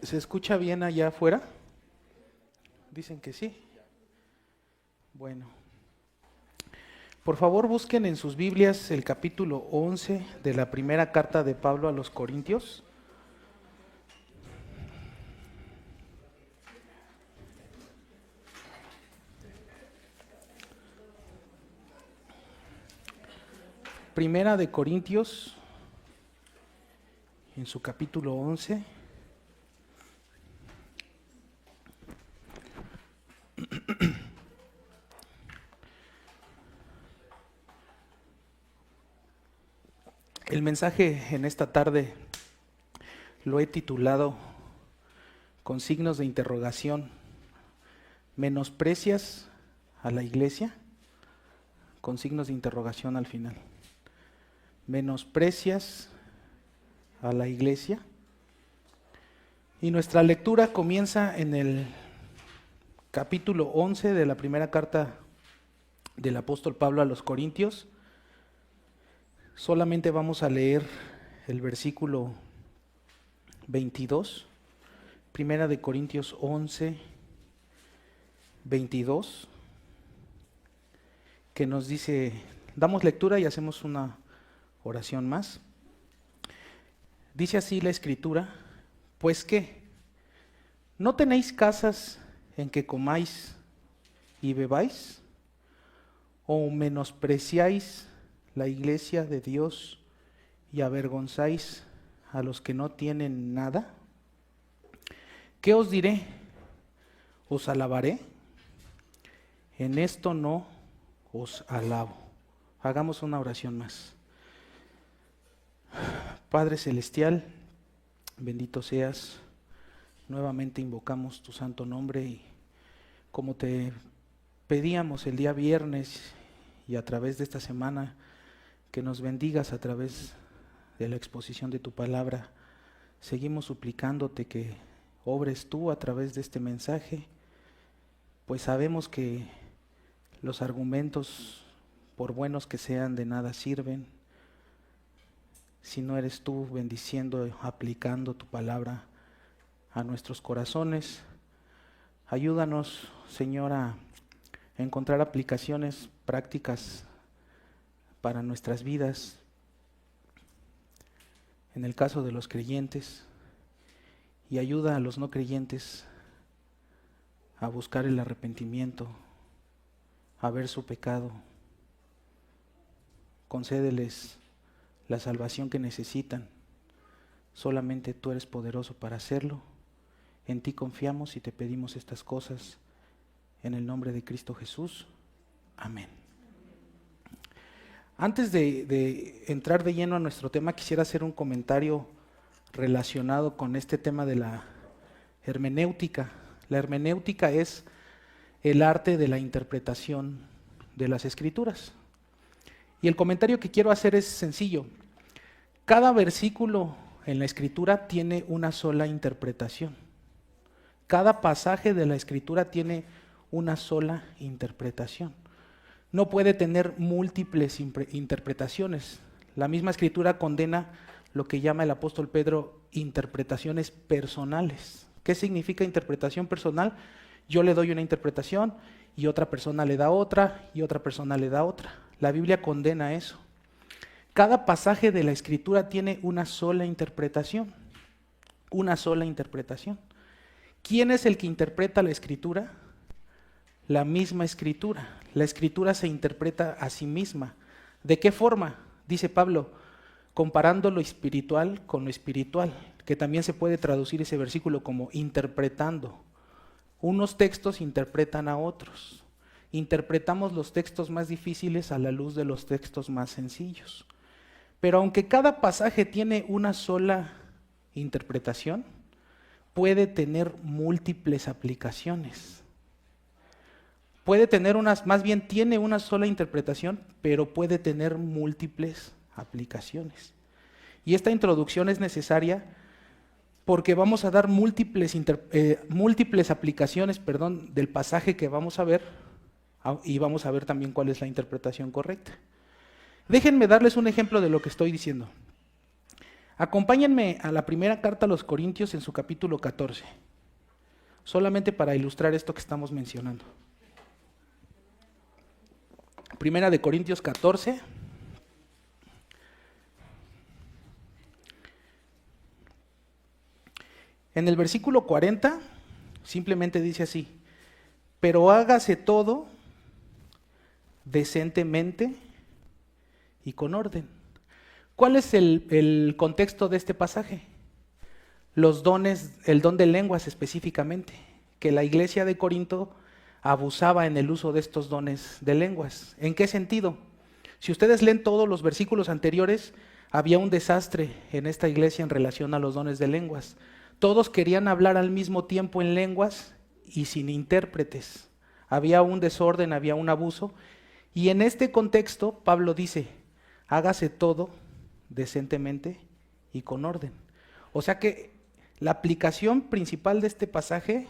¿Se escucha bien allá afuera? Dicen que sí. Bueno, por favor busquen en sus Biblias el capítulo 11 de la primera carta de Pablo a los Corintios. Primera de Corintios, en su capítulo 11. El mensaje en esta tarde lo he titulado con signos de interrogación. ¿Menosprecias a la iglesia? Con signos de interrogación al final. ¿Menosprecias a la iglesia? Y nuestra lectura comienza en el capítulo 11 de la primera carta del apóstol Pablo a los Corintios. Solamente vamos a leer el versículo 22, primera de Corintios 11, 22, que nos dice, damos lectura y hacemos una oración más. Dice así la Escritura: ¿pues qué? ¿No tenéis casas en que comáis y bebáis? ¿O menospreciáis la iglesia de Dios y avergonzáis a los que no tienen nada? ¿Qué os diré? ¿Os alabaré? En esto no os alabo. Hagamos una oración más. Padre Celestial, bendito seas. Nuevamente invocamos tu santo nombre y como te pedíamos el día viernes y a través de esta semana, que nos bendigas a través de la exposición de tu palabra, seguimos suplicándote que obres tú a través de este mensaje, pues sabemos que los argumentos, por buenos que sean, de nada sirven si no eres tú bendiciendo, aplicando tu palabra a nuestros corazones. Ayúdanos, Señor, a encontrar aplicaciones prácticas para nuestras vidas, en el caso de los creyentes, y ayuda a los no creyentes a buscar el arrepentimiento, a ver su pecado. Concédeles la salvación que necesitan. Solamente tú eres poderoso para hacerlo. En ti confiamos y te pedimos estas cosas en el nombre de Cristo Jesús. Amén. Antes de entrar de lleno a nuestro tema, quisiera hacer un comentario relacionado con este tema de la hermenéutica. La hermenéutica es el arte de la interpretación de las Escrituras. Y el comentario que quiero hacer es sencillo. Cada versículo en la Escritura tiene una sola interpretación. Cada pasaje de la Escritura tiene una sola interpretación. No puede tener múltiples interpretaciones. La misma Escritura condena lo que llama el apóstol Pedro interpretaciones personales. ¿Qué significa interpretación personal? Yo le doy una interpretación y otra persona le da otra y otra persona le da otra. La Biblia condena eso. Cada pasaje de la Escritura tiene una sola interpretación. Una sola interpretación. ¿Quién es el que interpreta la Escritura? La misma Escritura. La Escritura se interpreta a sí misma. ¿De qué forma? Dice Pablo, comparando lo espiritual con lo espiritual, que también se puede traducir ese versículo como interpretando. Unos textos interpretan a otros. Interpretamos los textos más difíciles a la luz de los textos más sencillos. Pero aunque cada pasaje tiene una sola interpretación, puede tener múltiples aplicaciones. Tiene una sola interpretación, pero puede tener múltiples aplicaciones. Y esta introducción es necesaria porque vamos a dar múltiples aplicaciones del pasaje que vamos a ver, y vamos a ver también cuál es la interpretación correcta. Déjenme darles un ejemplo de lo que estoy diciendo. Acompáñenme a la primera carta a los Corintios en su capítulo 14, solamente para ilustrar esto que estamos mencionando. Primera de Corintios 14. En el versículo 40 simplemente dice así: pero hágase todo decentemente y con orden. ¿Cuál es el contexto de este pasaje? Los dones, el don de lenguas específicamente, que la iglesia de Corinto abusaba en el uso de estos dones de lenguas. ¿En qué sentido? Si ustedes leen todos los versículos anteriores, había un desastre en esta iglesia en relación a los dones de lenguas. Todos querían hablar al mismo tiempo en lenguas y sin intérpretes. Había un desorden, había un abuso. Y en este contexto, Pablo dice: hágase todo decentemente y con orden. O sea que la aplicación principal de este pasaje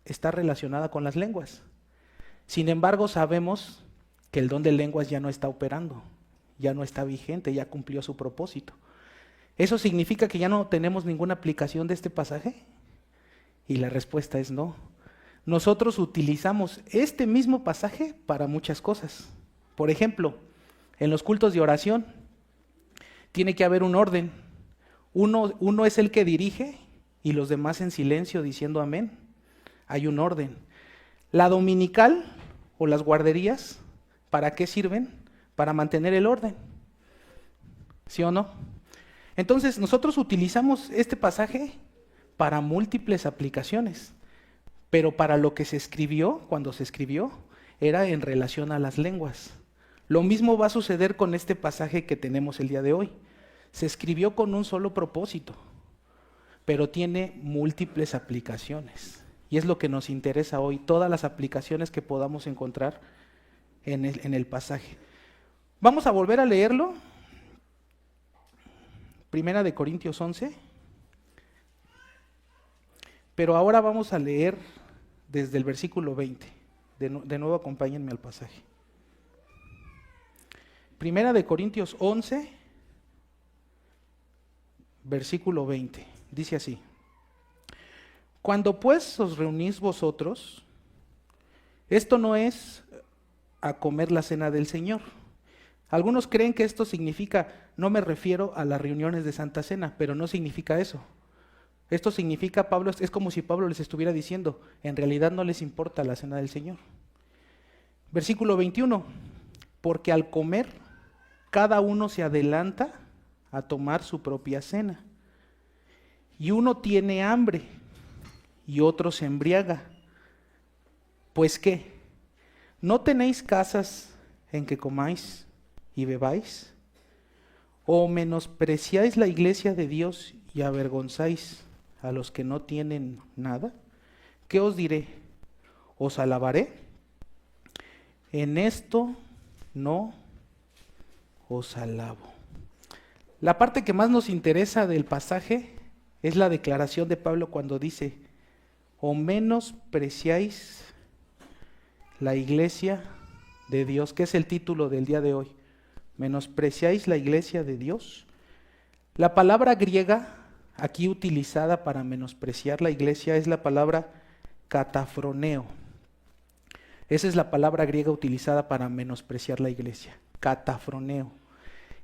está relacionada con las lenguas. Sin embargo, sabemos que el don de lenguas ya no está operando, ya no está vigente, ya cumplió su propósito. ¿Eso significa que ya no tenemos ninguna aplicación de este pasaje? Y la respuesta es no. Nosotros utilizamos este mismo pasaje para muchas cosas. Por ejemplo, en los cultos de oración tiene que haber un orden. Uno es el que dirige y los demás en silencio diciendo amén. Hay un orden. La dominical o las guarderías, ¿para qué sirven? Para mantener el orden. ¿Sí o no? Entonces nosotros utilizamos este pasaje para múltiples aplicaciones, pero para lo que se escribió, cuando se escribió, era en relación a las lenguas. Lo mismo va a suceder con este pasaje que tenemos el día de hoy. Se escribió con un solo propósito, pero tiene múltiples aplicaciones. Y es lo que nos interesa hoy, todas las aplicaciones que podamos encontrar en el pasaje. Vamos a volver a leerlo. Primera de Corintios 11. Pero ahora vamos a leer desde el versículo 20. De nuevo acompáñenme al pasaje. Primera de Corintios 11, versículo 20. Dice así: cuando pues os reunís vosotros, esto no es a comer la cena del Señor. Algunos creen que esto significa, no me refiero a las reuniones de Santa Cena, pero no significa eso. Esto significa, Pablo, es como si Pablo les estuviera diciendo, en realidad no les importa la cena del Señor. Versículo 21, porque al comer, cada uno se adelanta a tomar su propia cena. Y uno tiene hambre y otro se embriaga. Pues ¿qué? ¿No tenéis casas en que comáis y bebáis? ¿O menospreciáis la iglesia de Dios y avergonzáis a los que no tienen nada? ¿Qué os diré? ¿Os alabaré? En esto no os alabo. La parte que más nos interesa del pasaje es la declaración de Pablo cuando dice: o menospreciáis la iglesia de Dios, que es el título del día de hoy. ¿Menospreciáis la iglesia de Dios? La palabra griega aquí utilizada para menospreciar la iglesia es la palabra catafroneo. Esa es la palabra griega utilizada para menospreciar la iglesia, catafroneo.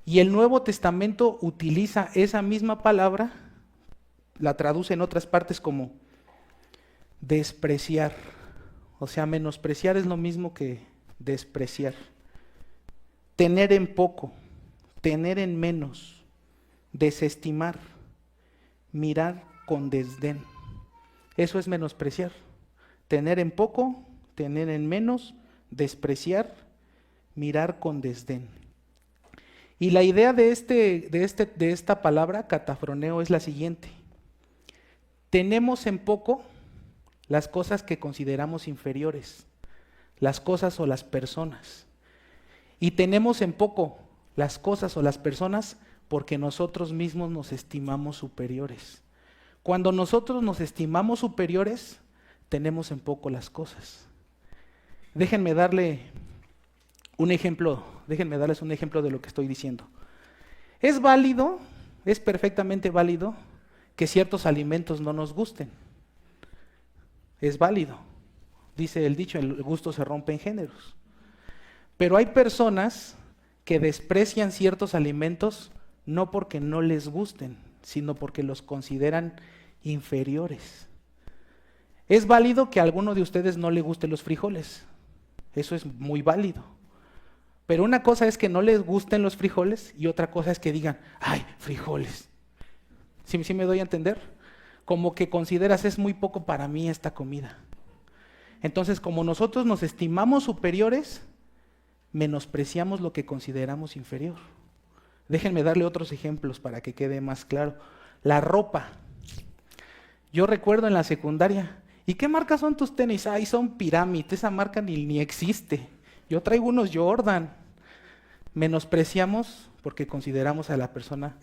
Y el Nuevo Testamento utiliza esa misma palabra, la traduce en otras partes como despreciar. O sea, menospreciar es lo mismo que despreciar. Tener en poco, tener en menos, desestimar, mirar con desdén. Eso es menospreciar. Tener en poco, tener en menos, despreciar, mirar con desdén. Y la idea de esta palabra, catafroneo, es la siguiente. Tenemos en poco las cosas que consideramos inferiores, las cosas o las personas. Y tenemos en poco las cosas o las personas porque nosotros mismos nos estimamos superiores. Cuando nosotros nos estimamos superiores, tenemos en poco las cosas. Déjenme darles un ejemplo de lo que estoy diciendo. Es válido Es perfectamente válido que ciertos alimentos no nos gusten. Es válido. Dice el dicho, el gusto se rompe en géneros. Pero hay personas que desprecian ciertos alimentos no porque no les gusten, sino porque los consideran inferiores. Es válido que a alguno de ustedes no le gusten los frijoles. Eso es muy válido. Pero una cosa es que no les gusten los frijoles y otra cosa es que digan, ¡ay, frijoles! ¿Sí me doy a entender? Como que consideras, es muy poco para mí esta comida. Entonces, como nosotros nos estimamos superiores, menospreciamos lo que consideramos inferior. Déjenme darle otros ejemplos para que quede más claro. La ropa. Yo recuerdo en la secundaria, ¿y qué marca son tus tenis? Ay, son Pyramid, esa marca ni existe. Yo traigo unos Jordan. Menospreciamos porque consideramos a la persona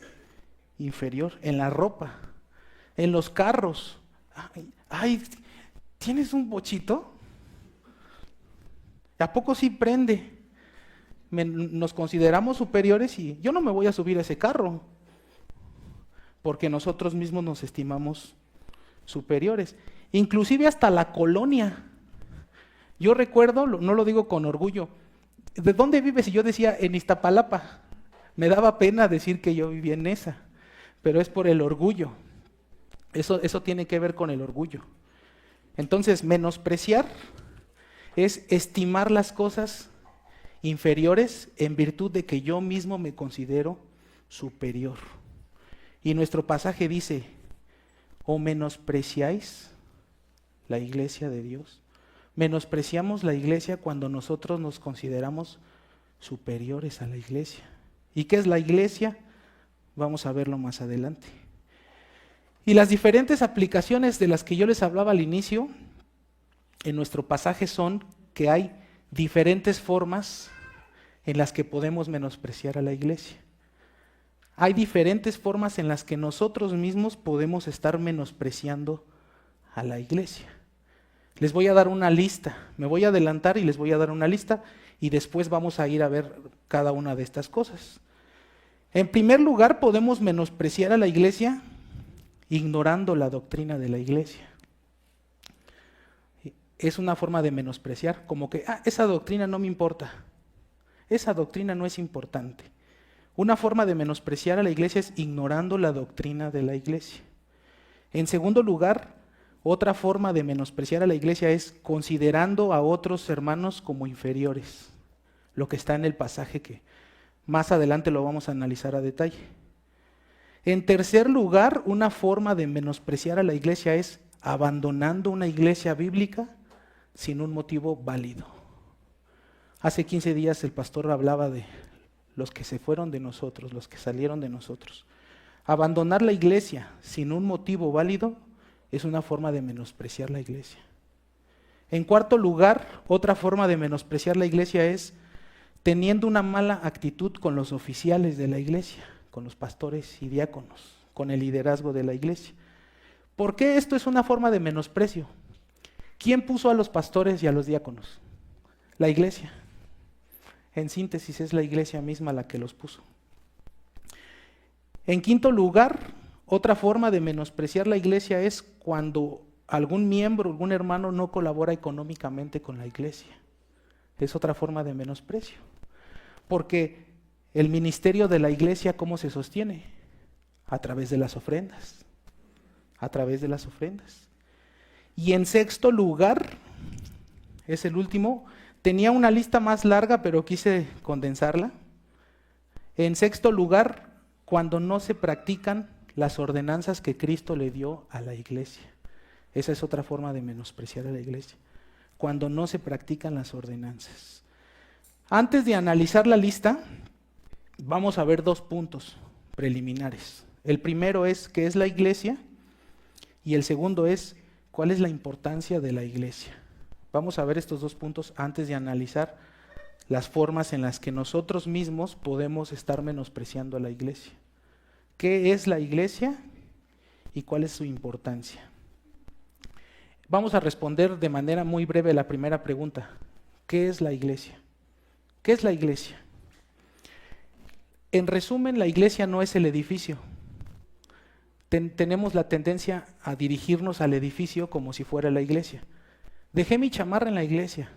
inferior. En la ropa, en los carros. Ay, ¿tienes un bochito? ¿A poco sí prende? Nos consideramos superiores y yo no me voy a subir a ese carro porque nosotros mismos nos estimamos superiores. Inclusive hasta la colonia. Yo recuerdo, no lo digo con orgullo, ¿de dónde vives? Y yo decía, en Iztapalapa. Me daba pena decir que yo vivía en esa, pero es por el orgullo. Eso tiene que ver con el orgullo. Entonces, menospreciar es estimar las cosas inferiores en virtud de que yo mismo me considero superior. Y nuestro pasaje dice, ¿o menospreciáis la iglesia de Dios? Menospreciamos la iglesia cuando nosotros nos consideramos superiores a la iglesia. ¿Y qué es la iglesia? Vamos a verlo más adelante. Y las diferentes aplicaciones de las que yo les hablaba al inicio, en nuestro pasaje son que hay diferentes formas en las que podemos menospreciar a la iglesia. Hay diferentes formas en las que nosotros mismos podemos estar menospreciando a la iglesia. Les voy a dar una lista, me voy a adelantar y les voy a dar una lista y después vamos a ir a ver cada una de estas cosas. En primer lugar, podemos menospreciar a la iglesia ignorando la doctrina de la iglesia. Es una forma de menospreciar, como que, esa doctrina no me importa, esa doctrina no es importante. Una forma de menospreciar a la iglesia es ignorando la doctrina de la iglesia. En segundo lugar, otra forma de menospreciar a la iglesia es considerando a otros hermanos como inferiores, lo que está en el pasaje que más adelante lo vamos a analizar a detalle. En tercer lugar, una forma de menospreciar a la iglesia es abandonando una iglesia bíblica sin un motivo válido. Hace 15 días el pastor hablaba de los que se fueron de nosotros, los que salieron de nosotros. Abandonar la iglesia sin un motivo válido es una forma de menospreciar la iglesia. En cuarto lugar, otra forma de menospreciar la iglesia es teniendo una mala actitud con los oficiales de la iglesia, con los pastores y diáconos, con el liderazgo de la iglesia. ¿Por qué esto es una forma de menosprecio? ¿Quién puso a los pastores y a los diáconos? La iglesia. En síntesis, es la iglesia misma la que los puso. En quinto lugar, otra forma de menospreciar la iglesia es cuando algún miembro, algún hermano no colabora económicamente con la iglesia. Es otra forma de menosprecio. Porque el ministerio de la iglesia, ¿cómo se sostiene? A través de las ofrendas. A través de las ofrendas. Y en sexto lugar, es el último, tenía una lista más larga, pero quise condensarla. En sexto lugar, cuando no se practican las ordenanzas que Cristo le dio a la iglesia. Esa es otra forma de menospreciar a la iglesia. Cuando no se practican las ordenanzas. Antes de analizar la lista, vamos a ver dos puntos preliminares. El primero es qué es la iglesia y el segundo es cuál es la importancia de la iglesia. Vamos a ver estos dos puntos antes de analizar las formas en las que nosotros mismos podemos estar menospreciando a la iglesia. ¿Qué es la iglesia y cuál es su importancia? Vamos a responder de manera muy breve la primera pregunta. ¿Qué es la iglesia? ¿Qué es la iglesia? En resumen, la iglesia no es el edificio. tenemos la tendencia a dirigirnos al edificio como si fuera la iglesia. Dejé mi chamarra en la iglesia.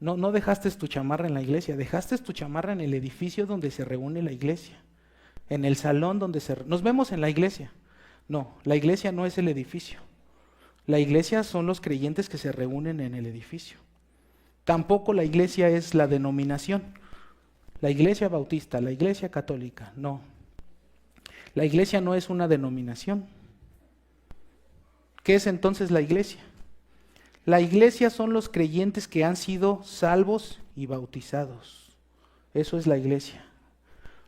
No, no dejaste tu chamarra en la iglesia, dejaste tu chamarra en el edificio donde se reúne la iglesia, en el salón donde nos vemos en la iglesia. No, la iglesia no es el edificio. La iglesia son los creyentes que se reúnen en el edificio. Tampoco la iglesia es la denominación. La iglesia bautista, la iglesia católica, no. La iglesia no es una denominación. ¿Qué es entonces la iglesia? La iglesia son los creyentes que han sido salvos y bautizados. Eso es la iglesia.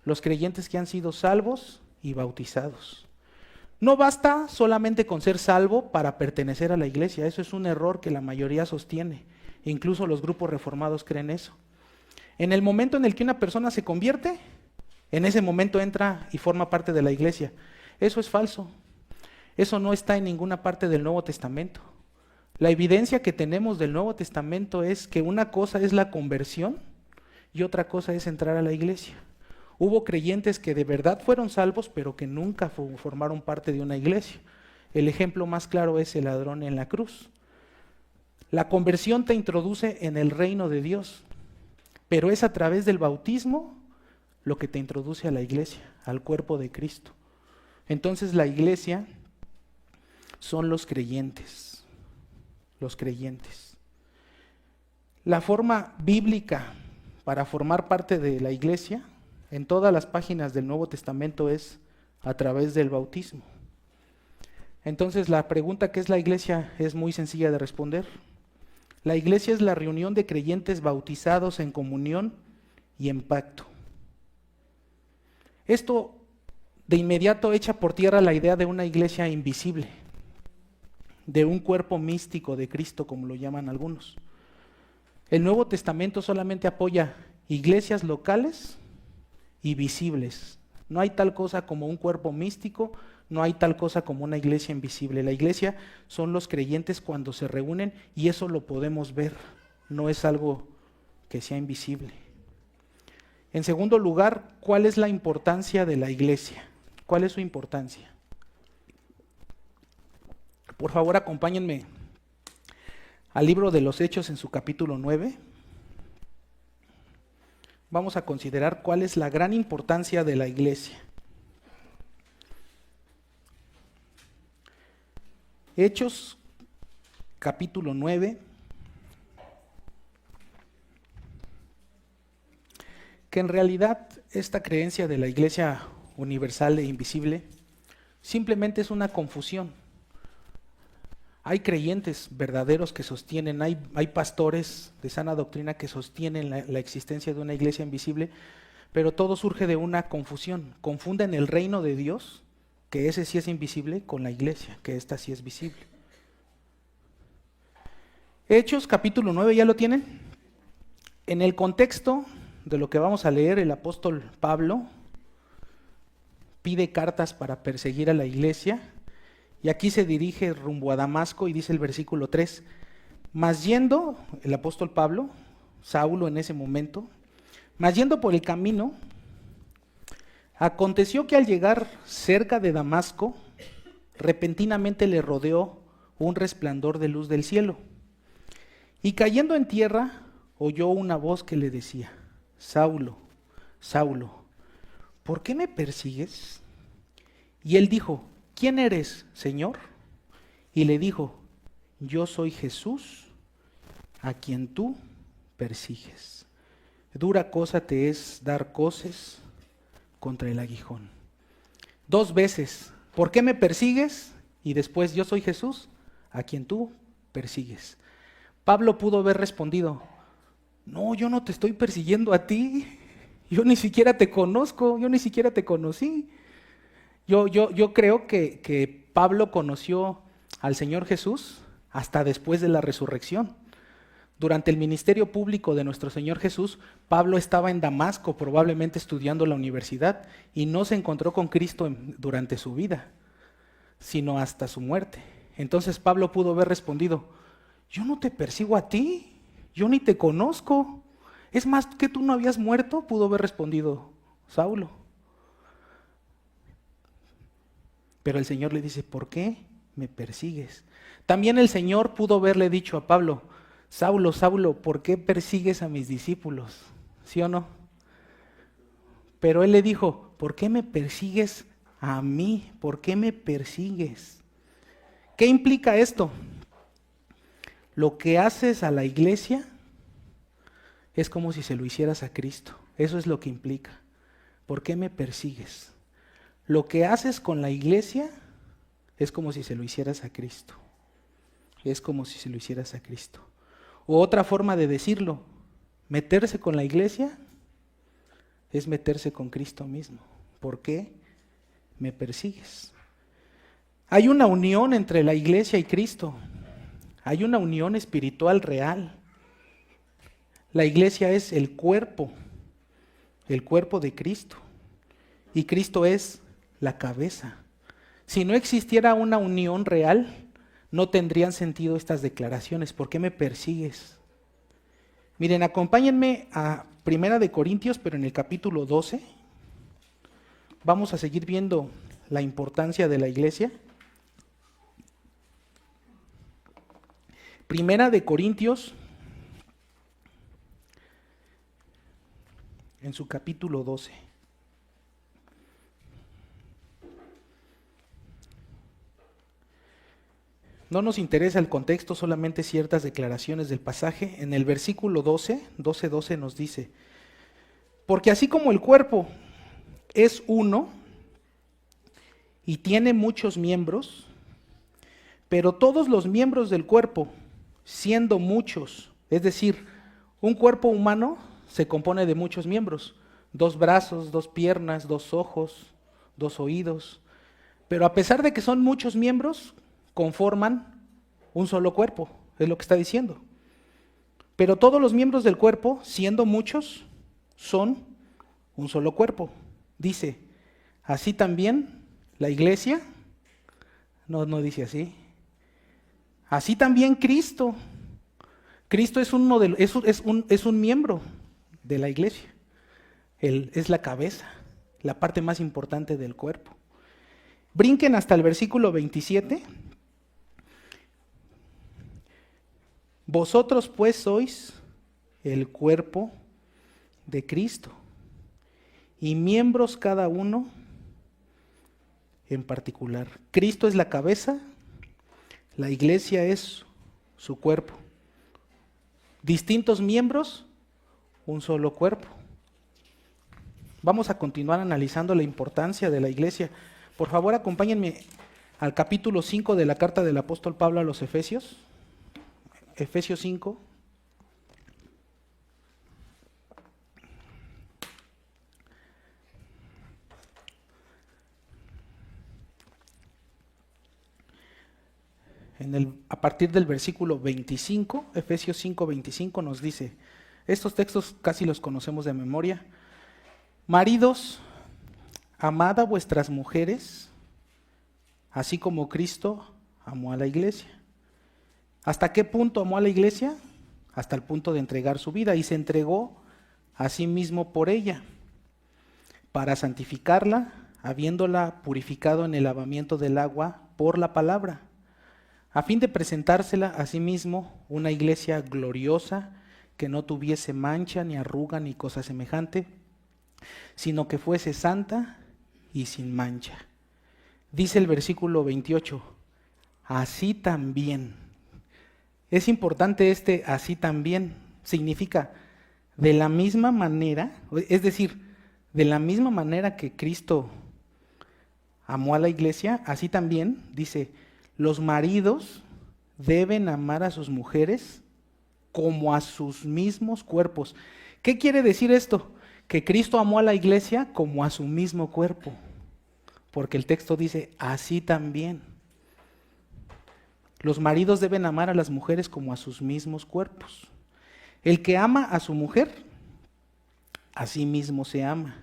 Los creyentes que han sido salvos y bautizados. No basta solamente con ser salvo para pertenecer a la iglesia. Eso es un error que la mayoría sostiene. Incluso los grupos reformados creen eso. En el momento en el que una persona se convierte, en ese momento entra y forma parte de la iglesia. Eso es falso. Eso no está en ninguna parte del Nuevo Testamento. La evidencia que tenemos del Nuevo Testamento es que una cosa es la conversión y otra cosa es entrar a la iglesia. Hubo creyentes que de verdad fueron salvos, pero que nunca formaron parte de una iglesia. El ejemplo más claro es el ladrón en la cruz. La conversión te introduce en el reino de Dios, pero es a través del bautismo lo que te introduce a la iglesia, al cuerpo de Cristo. Entonces la iglesia son los creyentes. Los creyentes. La forma bíblica para formar parte de la iglesia en todas las páginas del Nuevo Testamento es a través del bautismo. Entonces la pregunta ¿qué es la iglesia? Es muy sencilla de responder. La iglesia es la reunión de creyentes bautizados en comunión y en pacto. Esto de inmediato echa por tierra la idea de una iglesia invisible, de un cuerpo místico de Cristo, como lo llaman algunos. El Nuevo Testamento solamente apoya iglesias locales y visibles. No hay tal cosa como un cuerpo místico, no hay tal cosa como una iglesia invisible. La iglesia son los creyentes cuando se reúnen y eso lo podemos ver, no es algo que sea invisible. En segundo lugar, ¿cuál es la importancia de la iglesia? ¿Cuál es su importancia? Por favor, acompáñenme al libro de los Hechos en su capítulo 9. Vamos a considerar cuál es la gran importancia de la iglesia. Hechos, capítulo 9. Que en realidad esta creencia de la iglesia universal e invisible simplemente es una confusión. Hay creyentes verdaderos que sostienen, hay pastores de sana doctrina que sostienen la existencia de una iglesia invisible, pero todo surge de una confusión. Confunden el reino de Dios, que ese sí es invisible, con la iglesia, que esta sí es visible. Hechos capítulo 9, ¿ya lo tienen? En el contexto de lo que vamos a leer, el apóstol Pablo pide cartas para perseguir a la iglesia. Y aquí se dirige rumbo a Damasco y dice el versículo 3, mas yendo, el apóstol Pablo, Saulo en ese momento, mas yendo por el camino, aconteció que al llegar cerca de Damasco, repentinamente le rodeó un resplandor de luz del cielo. Y cayendo en tierra, oyó una voz que le decía, Saulo, Saulo, ¿por qué me persigues? Y él dijo, ¿quién eres, Señor? Y le dijo, yo soy Jesús, a quien tú persigues. Dura cosa te es dar coces contra el aguijón. 2 veces, ¿por qué me persigues? Y después, yo soy Jesús, a quien tú persigues. Pablo pudo haber respondido, no, yo no te estoy persiguiendo a ti, yo ni siquiera te conozco, yo ni siquiera te conocí. Yo creo que Pablo conoció al Señor Jesús hasta después de la resurrección. Durante el ministerio público de nuestro Señor Jesús, Pablo estaba en Damasco, probablemente estudiando la universidad, y no se encontró con Cristo durante su vida, sino hasta su muerte. Entonces Pablo pudo haber respondido, yo no te persigo a ti, yo ni te conozco. Es más, que tú no habías muerto, pudo haber respondido Saulo. Pero el Señor le dice, ¿por qué me persigues? También el Señor pudo haberle dicho a Pablo, Saulo, Saulo, ¿por qué persigues a mis discípulos? ¿Sí o no? Pero Él le dijo, ¿por qué me persigues a mí? ¿Por qué me persigues? ¿Qué implica esto? Lo que haces a la iglesia es como si se lo hicieras a Cristo. Eso es lo que implica. ¿Por qué me persigues? Lo que haces con la iglesia es como si se lo hicieras a Cristo. Es como si se lo hicieras a Cristo. O otra forma de decirlo, meterse con la iglesia es meterse con Cristo mismo. ¿Por qué me persigues? Hay una unión entre la iglesia y Cristo. Hay una unión espiritual real. La iglesia es el cuerpo de Cristo. Y Cristo es la cabeza. Si no existiera una unión real, no tendrían sentido estas declaraciones. ¿Por qué me persigues? Miren, acompáñenme a Primera de Corintios, pero en el capítulo 12. Vamos a seguir viendo la importancia de la iglesia. Primera de Corintios, en su capítulo 12. No nos interesa el contexto, solamente ciertas declaraciones del pasaje. En el versículo 12 nos dice, porque así como el cuerpo es uno y tiene muchos miembros, pero todos los miembros del cuerpo, siendo muchos, es decir, un cuerpo humano se compone de muchos miembros, 2 brazos, 2 piernas, 2 ojos, 2 oídos, pero a pesar de que son muchos miembros, conforman un solo cuerpo, es lo que está diciendo. Pero todos los miembros del cuerpo, siendo muchos, son un solo cuerpo. Dice, así también la iglesia, no dice así. Así también Cristo. Cristo es un miembro de la iglesia. Él es la cabeza, la parte más importante del cuerpo. Brinquen hasta el versículo 27. Vosotros pues sois el cuerpo de Cristo y miembros cada uno en particular. Cristo es la cabeza, la iglesia es su cuerpo. Distintos miembros, un solo cuerpo. Vamos a continuar analizando la importancia de la iglesia. Por favor, acompáñenme al capítulo 5 de la carta del apóstol Pablo a los Efesios. Efesios 5. A partir del versículo 25, Efesios 5, 25 nos dice, estos textos casi los conocemos de memoria. Maridos, amad a vuestras mujeres, así como Cristo amó a la iglesia. ¿Hasta qué punto amó a la iglesia? Hasta el punto de entregar su vida, y se entregó a sí mismo por ella, para santificarla, habiéndola purificado en el lavamiento del agua por la palabra, a fin de presentársela a sí mismo una iglesia gloriosa, que no tuviese mancha, ni arruga, ni cosa semejante, sino que fuese santa y sin mancha. Dice el versículo 28, así también. Es importante así también, significa de la misma manera, es decir, de la misma manera que Cristo amó a la iglesia, así también, dice, los maridos deben amar a sus mujeres como a sus mismos cuerpos. ¿Qué quiere decir esto? Que Cristo amó a la iglesia como a su mismo cuerpo, porque el texto dice, así también. Los maridos deben amar a las mujeres como a sus mismos cuerpos. El que ama a su mujer, a sí mismo se ama,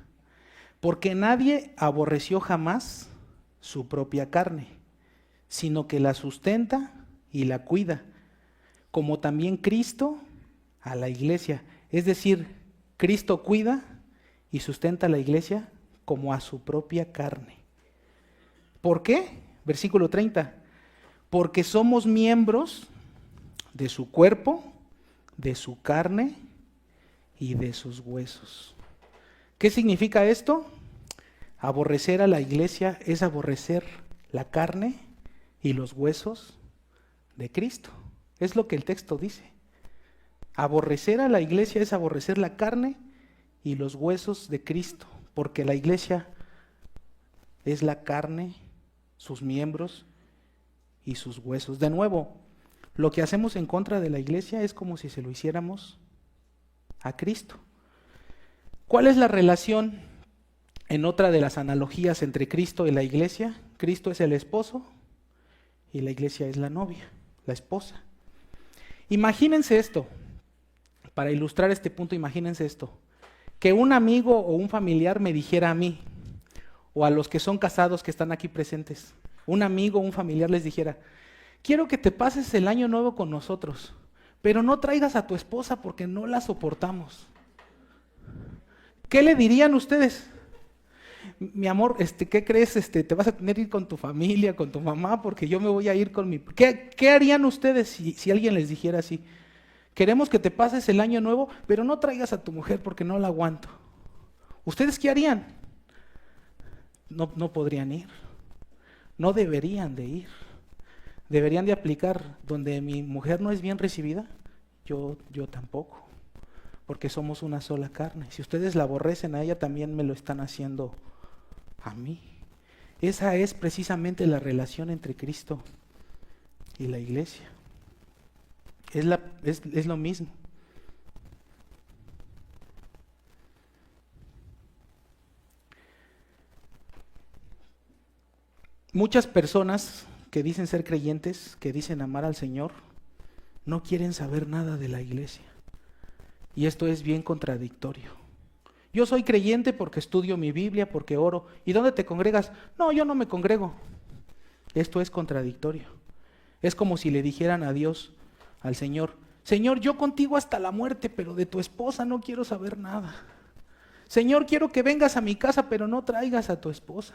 porque nadie aborreció jamás su propia carne, sino que la sustenta y la cuida, como también Cristo a la iglesia. Es decir, Cristo cuida y sustenta a la iglesia como a su propia carne. ¿Por qué? Versículo 30. Porque somos miembros de su cuerpo, de su carne y de sus huesos. ¿Qué significa esto? Aborrecer a la iglesia es aborrecer la carne y los huesos de Cristo. Es lo que el texto dice. Aborrecer a la iglesia es aborrecer la carne y los huesos de Cristo, porque la iglesia es la carne, sus miembros y sus huesos. De nuevo, lo que hacemos en contra de la iglesia es como si se lo hiciéramos a Cristo. ¿Cuál es la relación en otra de las analogías entre Cristo y la iglesia? Cristo es el esposo y la iglesia es la novia, la esposa. Imagínense esto, para ilustrar este punto, imagínense esto, que un amigo o un familiar me dijera a mí, o a los que son casados que están aquí presentes, un amigo o un familiar les dijera, quiero que te pases el año nuevo con nosotros, pero no traigas a tu esposa porque no la soportamos. ¿Qué le dirían ustedes? Mi amor, ¿qué crees? Te vas a tener que ir con tu familia, con tu mamá, porque yo me voy a ir con mi... ¿Qué harían ustedes si alguien les dijera así? Queremos que te pases el año nuevo, pero no traigas a tu mujer porque no la aguanto. ¿Ustedes qué harían? No podrían ir. No deberían de ir. Deberían de aplicar donde mi mujer no es bien recibida, yo tampoco, porque somos una sola carne. Si ustedes la aborrecen a ella, también me lo están haciendo a mí. Esa es precisamente la relación entre Cristo y la iglesia. Es lo mismo. Muchas personas que dicen ser creyentes, que dicen amar al Señor, no quieren saber nada de la iglesia. Y esto es bien contradictorio. Yo soy creyente porque estudio mi Biblia, porque oro. ¿Y dónde te congregas? No, yo no me congrego. Esto es contradictorio. Es como si le dijeran a Dios, al Señor, Señor, yo contigo hasta la muerte, pero de tu esposa no quiero saber nada. Señor, quiero que vengas a mi casa, pero no traigas a tu esposa.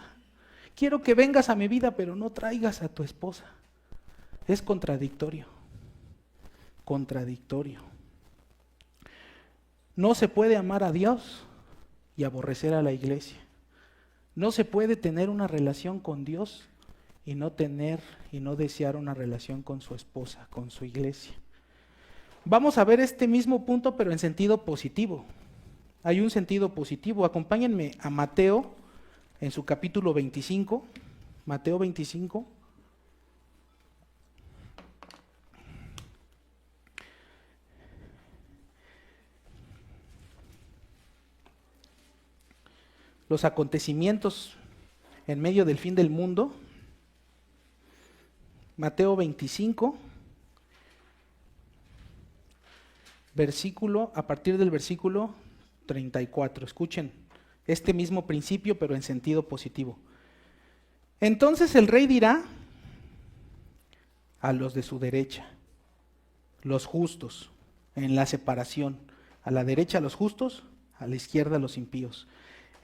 Quiero que vengas a mi vida, pero no traigas a tu esposa. Es contradictorio. Contradictorio. No se puede amar a Dios y aborrecer a la iglesia. No se puede tener una relación con Dios y no desear una relación con su esposa, con su iglesia. Vamos a ver este mismo punto, pero en sentido positivo. Hay un sentido positivo. Acompáñenme a Mateo en su capítulo 25. Mateo 25. Los acontecimientos en medio del fin del mundo. Mateo 25, a partir del versículo 34. Escuchen este mismo principio, pero en sentido positivo. Entonces el rey dirá a los de su derecha, los justos, en la separación, a la derecha los justos, a la izquierda los impíos.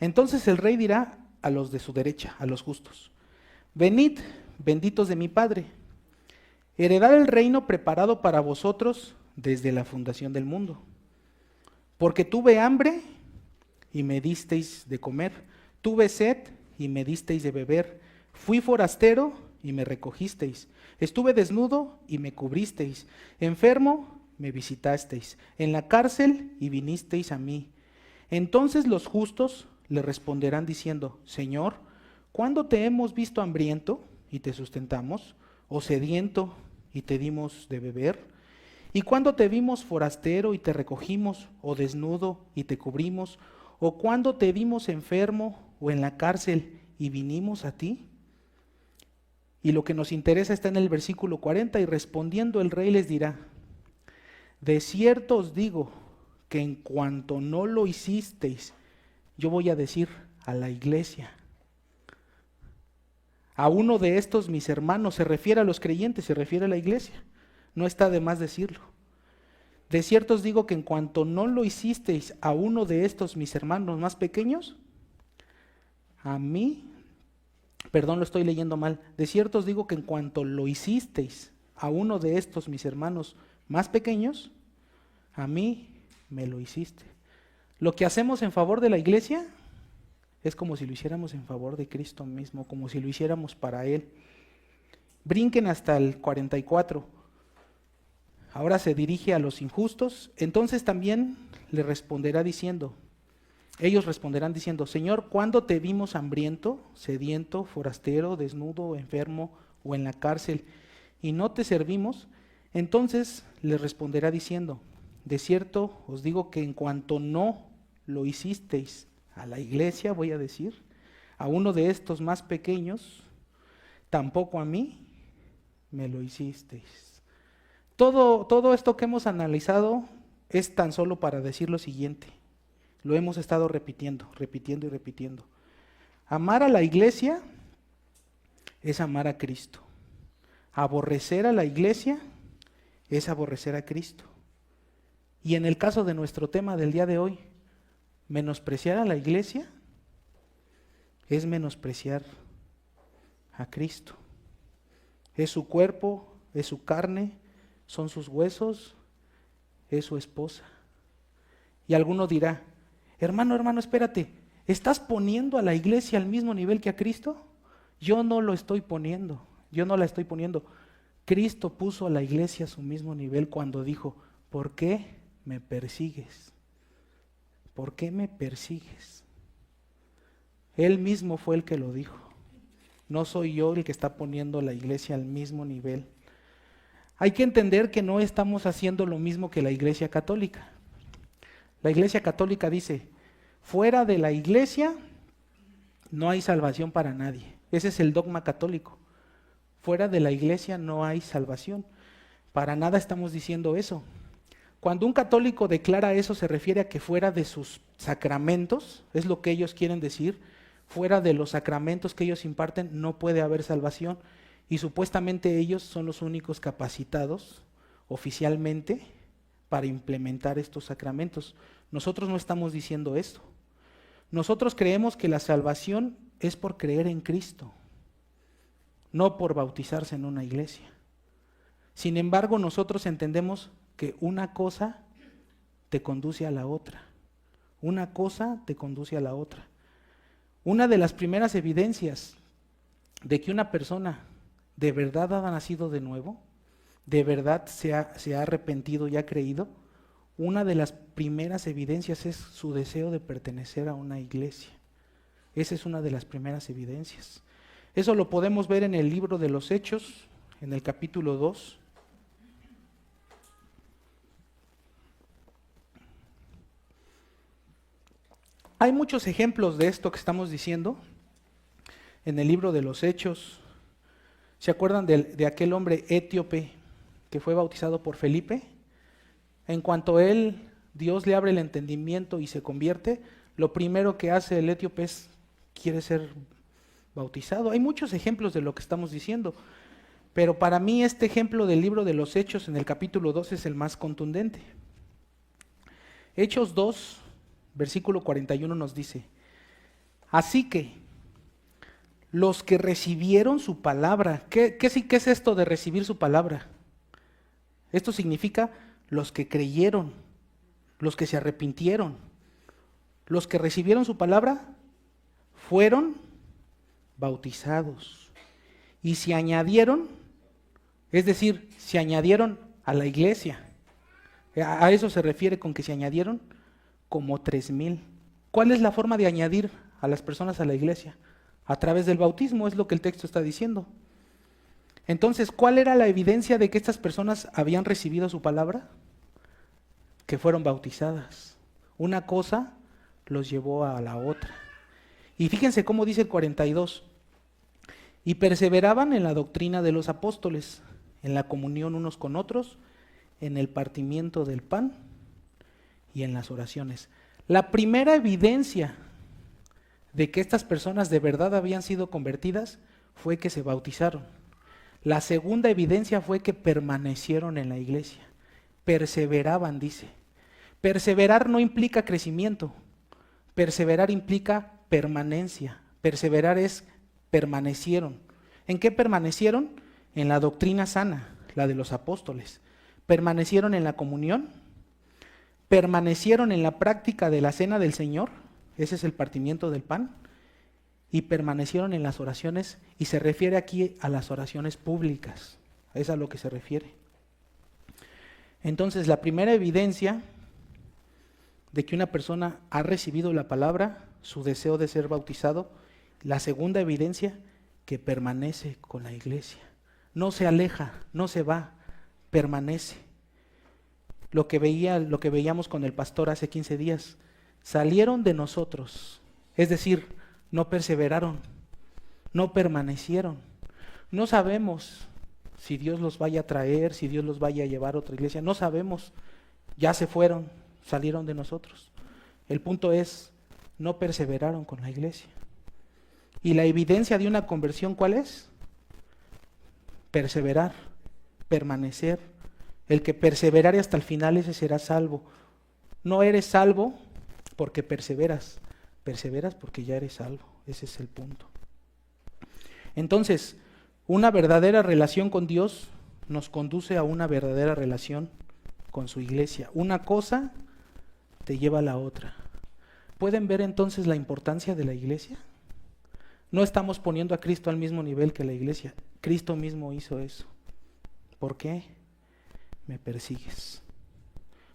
Entonces el rey dirá a los de su derecha, a los justos, venid, benditos de mi Padre, heredad el reino preparado para vosotros desde la fundación del mundo. Porque tuve hambre y me disteis de comer, tuve sed y me disteis de beber, fui forastero y me recogisteis, estuve desnudo y me cubristeis, enfermo me visitasteis, en la cárcel y vinisteis a mí. Entonces los justos le responderán diciendo, Señor, ¿cuándo te hemos visto hambriento y te sustentamos, o sediento y te dimos de beber? ¿Y cuándo te vimos forastero y te recogimos, o desnudo y te cubrimos? ¿O cuándo te vimos enfermo o en la cárcel y vinimos a ti? Y lo que nos interesa está en el versículo 40, y respondiendo el rey les dirá, de cierto os digo que en cuanto no lo hicisteis, yo voy a decir a la iglesia, a uno de estos mis hermanos, se refiere a los creyentes, se refiere a la iglesia, no está de más decirlo. De cierto os digo que en cuanto no lo hicisteis a uno de estos mis hermanos más pequeños, a mí Perdón, lo estoy leyendo mal. De cierto os digo que en cuanto lo hicisteis a uno de estos mis hermanos más pequeños, a mí me lo hiciste. Lo que hacemos en favor de la iglesia es como si lo hiciéramos en favor de Cristo mismo, como si lo hiciéramos para Él. Brinquen hasta el 44. Ahora se dirige a los injustos. Entonces también le responderá diciendo, ellos responderán diciendo, Señor, ¿cuándo te vimos hambriento, sediento, forastero, desnudo, enfermo o en la cárcel y no te servimos? Entonces le responderá diciendo, de cierto os digo que en cuanto no lo hicisteis a la iglesia, voy a decir, a uno de estos más pequeños, tampoco a mí me lo hicisteis. Todo esto que hemos analizado es tan solo para decir lo siguiente. Lo hemos estado repitiendo y repitiendo. Amar a la iglesia es amar a Cristo. Aborrecer a la iglesia es aborrecer a Cristo. Y en el caso de nuestro tema del día de hoy, menospreciar a la iglesia es menospreciar a Cristo. Es su cuerpo, es su carne, son sus huesos, es su esposa. Y alguno dirá, hermano, espérate, ¿estás poniendo a la iglesia al mismo nivel que a Cristo? Yo no lo estoy poniendo, yo no la estoy poniendo. Cristo puso a la iglesia a su mismo nivel cuando dijo, ¿por qué me persigues? ¿Por qué me persigues? Él mismo fue el que lo dijo. No soy yo el que está poniendo a la iglesia al mismo nivel. Hay que entender que no estamos haciendo lo mismo que la Iglesia Católica. La Iglesia Católica dice, fuera de la iglesia no hay salvación para nadie. Ese es el dogma católico. Fuera de la iglesia no hay salvación. Para nada estamos diciendo eso. Cuando un católico declara eso, se refiere a que fuera de sus sacramentos, es lo que ellos quieren decir, fuera de los sacramentos que ellos imparten no puede haber salvación. Y supuestamente ellos son los únicos capacitados oficialmente para implementar estos sacramentos. Nosotros no estamos diciendo esto. Nosotros creemos que la salvación es por creer en Cristo, no por bautizarse en una iglesia. Sin embargo, nosotros entendemos que una cosa te conduce a la otra. Una cosa te conduce a la otra. Una de las primeras evidencias de que una persona de verdad ha nacido de nuevo, de verdad se ha arrepentido y ha creído, una de las primeras evidencias es su deseo de pertenecer a una iglesia. Esa es una de las primeras evidencias. Eso lo podemos ver en el libro de los Hechos, en el capítulo 2. Hay muchos ejemplos de esto que estamos diciendo en el libro de los Hechos. ¿Se acuerdan de aquel hombre etíope que fue bautizado por Felipe? En cuanto Dios le abre el entendimiento y se convierte, lo primero que hace el etíope es, quiere ser bautizado. Hay muchos ejemplos de lo que estamos diciendo, pero para mí este ejemplo del libro de los Hechos en el capítulo 2 es el más contundente. Hechos 2, versículo 41 nos dice, así que los que recibieron su palabra, ¿qué es esto de recibir su palabra? Esto significa los que creyeron, los que se arrepintieron, los que recibieron su palabra fueron bautizados y se añadieron, es decir, se añadieron a la iglesia. A eso se refiere con que se añadieron como 3,000. ¿Cuál es la forma de añadir a las personas a la iglesia? A través del bautismo, es lo que el texto está diciendo. Entonces, ¿cuál era la evidencia de que estas personas habían recibido su palabra? Que fueron bautizadas. Una cosa los llevó a la otra. Y fíjense cómo dice el 42. Y perseveraban en la doctrina de los apóstoles, en la comunión unos con otros, en el partimiento del pan y en las oraciones. La primera evidencia de que estas personas de verdad habían sido convertidas fue que se bautizaron. La segunda evidencia fue que permanecieron en la iglesia. Perseveraban, dice. Perseverar no implica crecimiento. Perseverar implica permanencia. Perseverar es permanecieron. ¿En qué permanecieron? En la doctrina sana, la de los apóstoles. Permanecieron en la comunión, permanecieron en la práctica de la cena del Señor, ese es el partimiento del pan, y permanecieron en las oraciones, y se refiere aquí a las oraciones públicas, es a lo que se refiere. Entonces, la primera evidencia de que una persona ha recibido la palabra, su deseo de ser bautizado. La segunda evidencia, que permanece con la iglesia. No se aleja, no se va, permanece. Lo que veíamos con el pastor hace 15 días, salieron de nosotros, es decir, no perseveraron, no permanecieron. No sabemos si Dios los vaya a traer, si Dios los vaya a llevar a otra iglesia, no sabemos, ya se fueron, salieron de nosotros. El punto es, no perseveraron con la iglesia. ¿Y la evidencia de una conversión cuál es? Perseverar, permanecer. El que perseverare hasta el final, ese será salvo. No eres salvo porque perseveras, perseveras porque ya eres salvo. Ese es el punto. Entonces, una verdadera relación con Dios nos conduce a una verdadera relación con su iglesia. Una cosa te lleva a la otra. ¿Pueden ver entonces la importancia de la iglesia? No estamos poniendo a Cristo al mismo nivel que la iglesia. Cristo mismo hizo eso. ¿Por qué? Me persigues.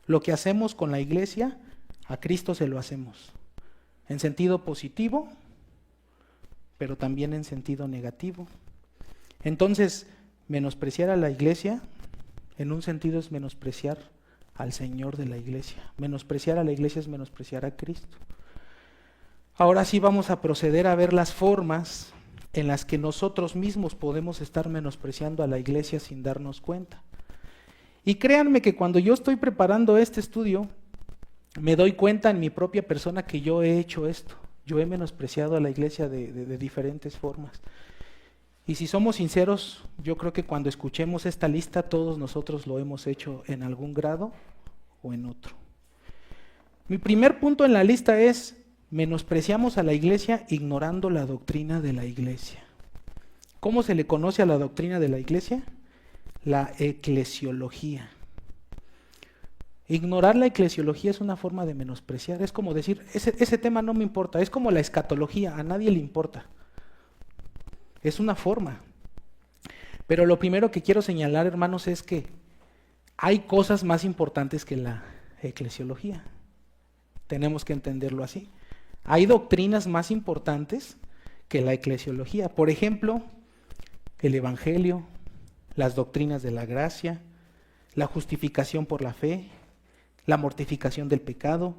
Lo que hacemos con la iglesia, a Cristo se lo hacemos. En sentido positivo, pero también en sentido negativo. Entonces, menospreciar a la iglesia, en un sentido es menospreciar al Señor de la iglesia. Menospreciar a la iglesia es menospreciar a Cristo. Ahora sí vamos a proceder a ver las formas en las que nosotros mismos podemos estar menospreciando a la iglesia sin darnos cuenta. Y créanme que cuando yo estoy preparando este estudio, me doy cuenta en mi propia persona que yo he hecho esto. Yo he menospreciado a la iglesia de diferentes formas. Y si somos sinceros, yo creo que cuando escuchemos esta lista, todos nosotros lo hemos hecho en algún grado o en otro. Mi primer punto en la lista es: menospreciamos a la iglesia ignorando la doctrina de la iglesia. ¿Cómo se le conoce a la doctrina de la iglesia? La eclesiología. Ignorar la eclesiología es una forma de menospreciar. Es como decir, ese tema no me importa. Es como la escatología, a nadie le importa. Es una forma. Pero lo primero que quiero señalar, hermanos, es que hay cosas más importantes que la eclesiología. Tenemos que entenderlo así. Hay doctrinas más importantes que la eclesiología. Por ejemplo, el evangelio, las doctrinas de la gracia, la justificación por la fe, la mortificación del pecado,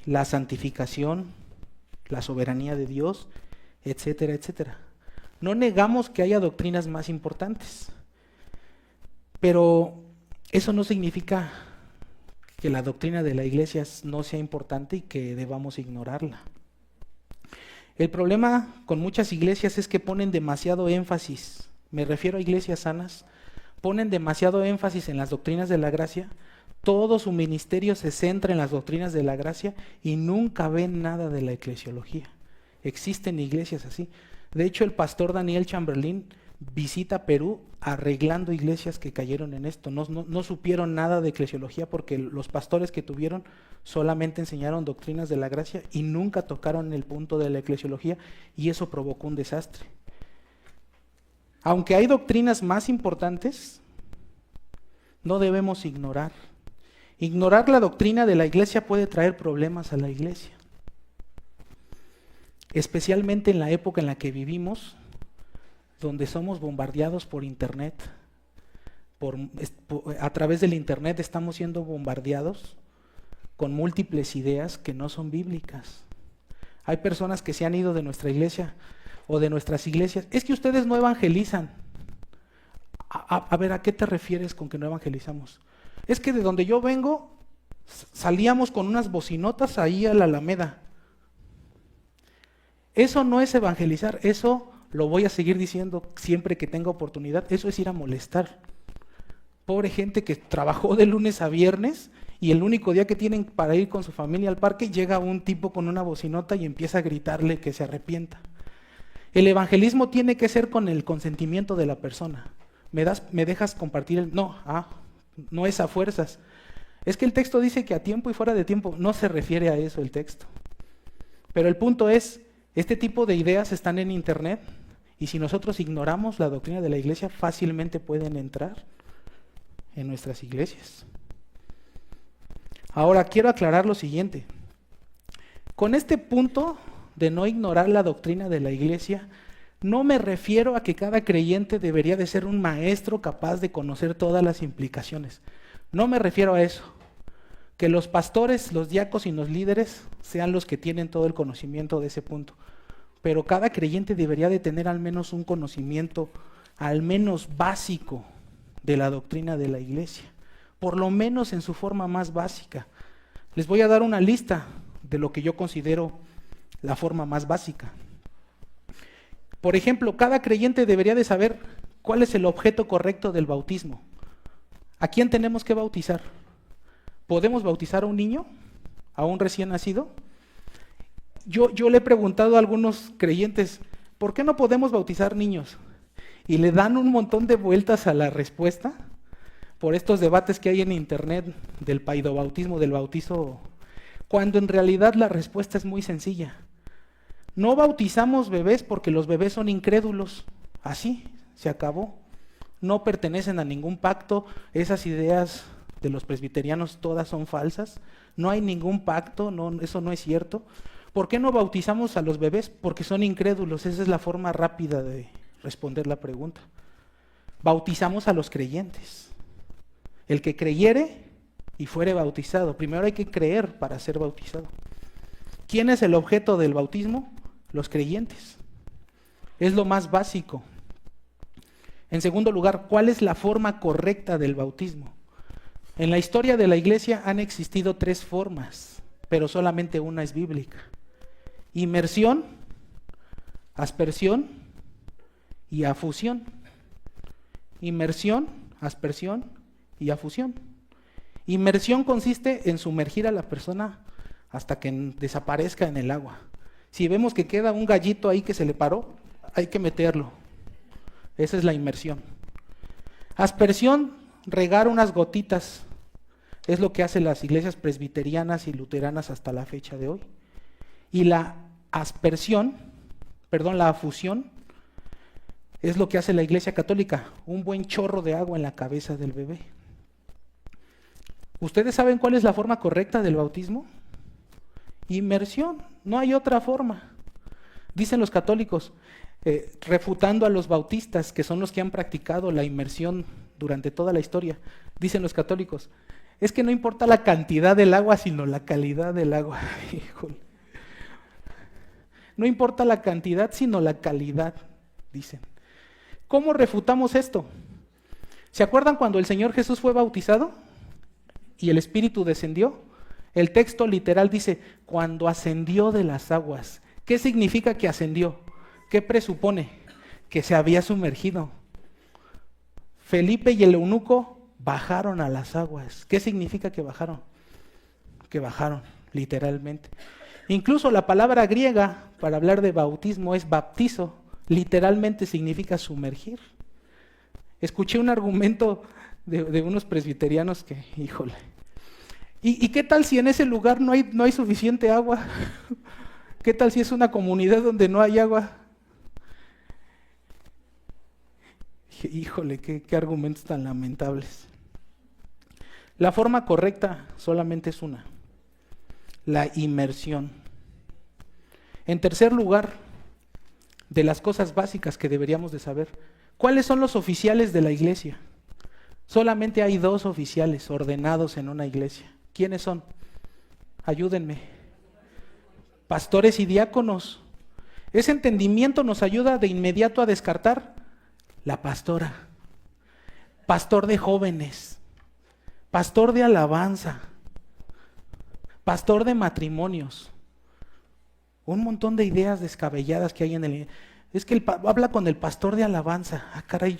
la santificación, la soberanía de Dios, etcétera, etcétera. No negamos que haya doctrinas más importantes, pero eso no significa que la doctrina de la iglesia no sea importante y que debamos ignorarla. El problema con muchas iglesias es que ponen demasiado énfasis, me refiero a iglesias sanas, ponen demasiado énfasis en las doctrinas de la gracia, todo su ministerio se centra en las doctrinas de la gracia y nunca ven nada de la eclesiología. Existen iglesias así. De hecho, el pastor Daniel Chamberlain visita Perú arreglando iglesias que cayeron en esto. No supieron nada de eclesiología porque los pastores que tuvieron solamente enseñaron doctrinas de la gracia y nunca tocaron el punto de la eclesiología, y eso provocó un desastre. Aunque hay doctrinas más importantes, no debemos ignorar. Ignorar la doctrina de la iglesia puede traer problemas a la iglesia. Especialmente en la época en la que vivimos, donde somos bombardeados por internet. A través del internet estamos siendo bombardeados con múltiples ideas que no son bíblicas. Hay personas que se han ido de nuestra iglesia o de nuestras iglesias. Es que ustedes no evangelizan. A ver, ¿a qué te refieres con que no evangelizamos? Es que de donde yo vengo, salíamos con unas bocinotas ahí a la Alameda. Eso no es evangelizar, eso lo voy a seguir diciendo siempre que tenga oportunidad, eso es ir a molestar. Pobre gente que trabajó de lunes a viernes y el único día que tienen para ir con su familia al parque, llega un tipo con una bocinota y empieza a gritarle que se arrepienta. El evangelismo tiene que ser con el consentimiento de la persona. ¿Me dejas compartir el...? No, no es a fuerzas. Es que el texto dice que a tiempo y fuera de tiempo. No se refiere a eso el texto. Pero el punto es, este tipo de ideas están en internet y si nosotros ignoramos la doctrina de la iglesia, fácilmente pueden entrar en nuestras iglesias. Ahora, quiero aclarar lo siguiente. Con este punto de no ignorar la doctrina de la iglesia, no me refiero a que cada creyente debería de ser un maestro capaz de conocer todas las implicaciones. No me refiero a eso. Que los pastores, los diáconos y los líderes sean los que tienen todo el conocimiento de ese punto. Pero cada creyente debería de tener al menos un conocimiento, al menos básico, de la doctrina de la iglesia. Por lo menos en su forma más básica. Les voy a dar una lista de lo que yo considero la forma más básica. Por ejemplo, cada creyente debería de saber cuál es el objeto correcto del bautismo. ¿A quién tenemos que bautizar? ¿Podemos bautizar a un niño? ¿A un recién nacido? Yo le he preguntado a algunos creyentes, ¿por qué no podemos bautizar niños? Y le dan un montón de vueltas a la respuesta por estos debates que hay en internet del paidobautismo, del bautizo, cuando en realidad la respuesta es muy sencilla. No bautizamos bebés porque los bebés son incrédulos. Así, se acabó. No pertenecen a ningún pacto. Esas ideas de los presbiterianos todas son falsas. No hay ningún pacto, eso no es cierto. ¿Por qué no bautizamos a los bebés? Porque son incrédulos. Esa es la forma rápida de responder la pregunta. Bautizamos a los creyentes. El que creyere y fuere bautizado. Primero hay que creer para ser bautizado. ¿Quién es el objeto del bautismo? Los creyentes. Es lo más básico. En segundo lugar, ¿cuál es la forma correcta del bautismo? En la historia de la iglesia han existido 3 formas, pero solamente una es bíblica. Inmersión, aspersión y afusión. Inmersión, aspersión y afusión. Inmersión consiste en sumergir a la persona hasta que desaparezca en el agua. Si vemos que queda un gallito ahí que se le paró, hay que meterlo. Esa es la inmersión. Aspersión, regar unas gotitas. Es lo que hacen las iglesias presbiterianas y luteranas hasta la fecha de hoy. Y la la afusión, es lo que hace la iglesia católica. Un buen chorro de agua en la cabeza del bebé. ¿Ustedes saben cuál es la forma correcta del bautismo? Inmersión, no hay otra forma. Dicen los católicos, refutando a los bautistas, que son los que han practicado la inmersión durante toda la historia, dicen los católicos, es que no importa la cantidad del agua, sino la calidad del agua. Híjole. No importa la cantidad, sino la calidad, dicen. ¿Cómo refutamos esto? ¿Se acuerdan cuando el Señor Jesús fue bautizado y el Espíritu descendió? El texto literal dice, cuando ascendió de las aguas. ¿Qué significa que ascendió? ¿Qué presupone? Que se había sumergido. Felipe y el eunuco bajaron a las aguas. ¿Qué significa que bajaron? Que bajaron, literalmente. Incluso la palabra griega para hablar de bautismo es baptizo. Literalmente significa sumergir. Escuché un argumento de unos presbiterianos que, híjole, ¿y qué tal si en ese lugar no hay suficiente agua? ¿Qué tal si es una comunidad donde no hay agua? Híjole, qué argumentos tan lamentables. La forma correcta solamente es una, la inmersión. En tercer lugar, de las cosas básicas que deberíamos de saber, ¿cuáles son los oficiales de la iglesia? Solamente hay 2 oficiales ordenados en una iglesia. ¿Quiénes son? Ayúdenme. Pastores y diáconos. Ese entendimiento nos ayuda de inmediato a descartar la pastora, pastor de jóvenes, pastor de alabanza, pastor de matrimonios. Un montón de ideas descabelladas que hay en el... Es que habla con el pastor de alabanza. Ah, caray,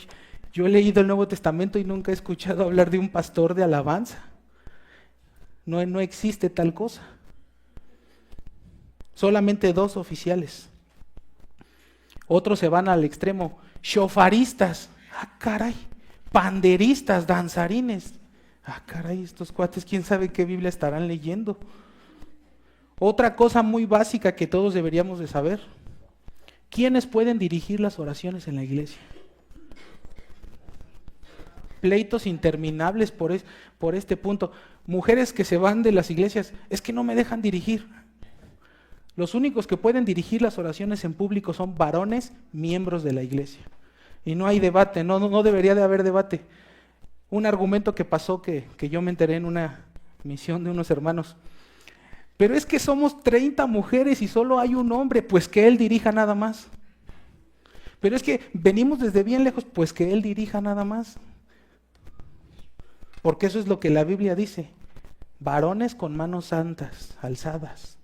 yo he leído el Nuevo Testamento y nunca he escuchado hablar de un pastor de alabanza. No existe tal cosa. Solamente 2 oficiales. Otros se van al extremo, shofaristas, caray, panderistas, danzarines, caray, estos cuates, quién sabe qué Biblia estarán leyendo. Otra cosa muy básica que todos deberíamos de saber, ¿quiénes pueden dirigir las oraciones en la iglesia? Pleitos interminables por este punto. Mujeres que se van de las iglesias, es que no me dejan dirigir. Los únicos que pueden dirigir las oraciones en público son varones, miembros de la iglesia. Y no hay debate, no debería de haber debate. Un argumento que pasó que yo me enteré en una misión de unos hermanos. Pero es que somos 30 mujeres y solo hay un hombre, pues que él dirija nada más. Pero es que venimos desde bien lejos, pues que él dirija nada más. Porque eso es lo que la Biblia dice. Varones con manos santas, alzadas.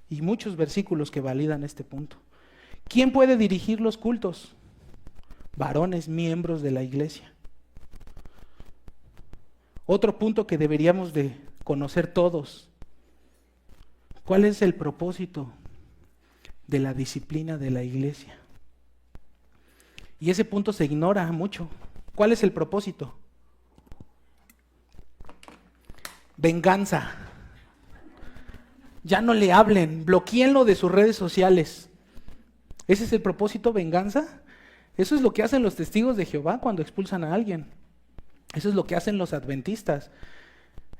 Y muchos versículos que validan este punto. ¿Quién puede dirigir los cultos? Varones, miembros de la iglesia. Otro punto que deberíamos de conocer todos. ¿Cuál es el propósito de la disciplina de la iglesia? Y ese punto se ignora mucho. ¿Cuál es el propósito? Venganza. Ya no le hablen, bloquéenlo de sus redes sociales. ¿Ese es el propósito, venganza? Eso es lo que hacen los testigos de Jehová cuando expulsan a alguien. Eso es lo que hacen los adventistas.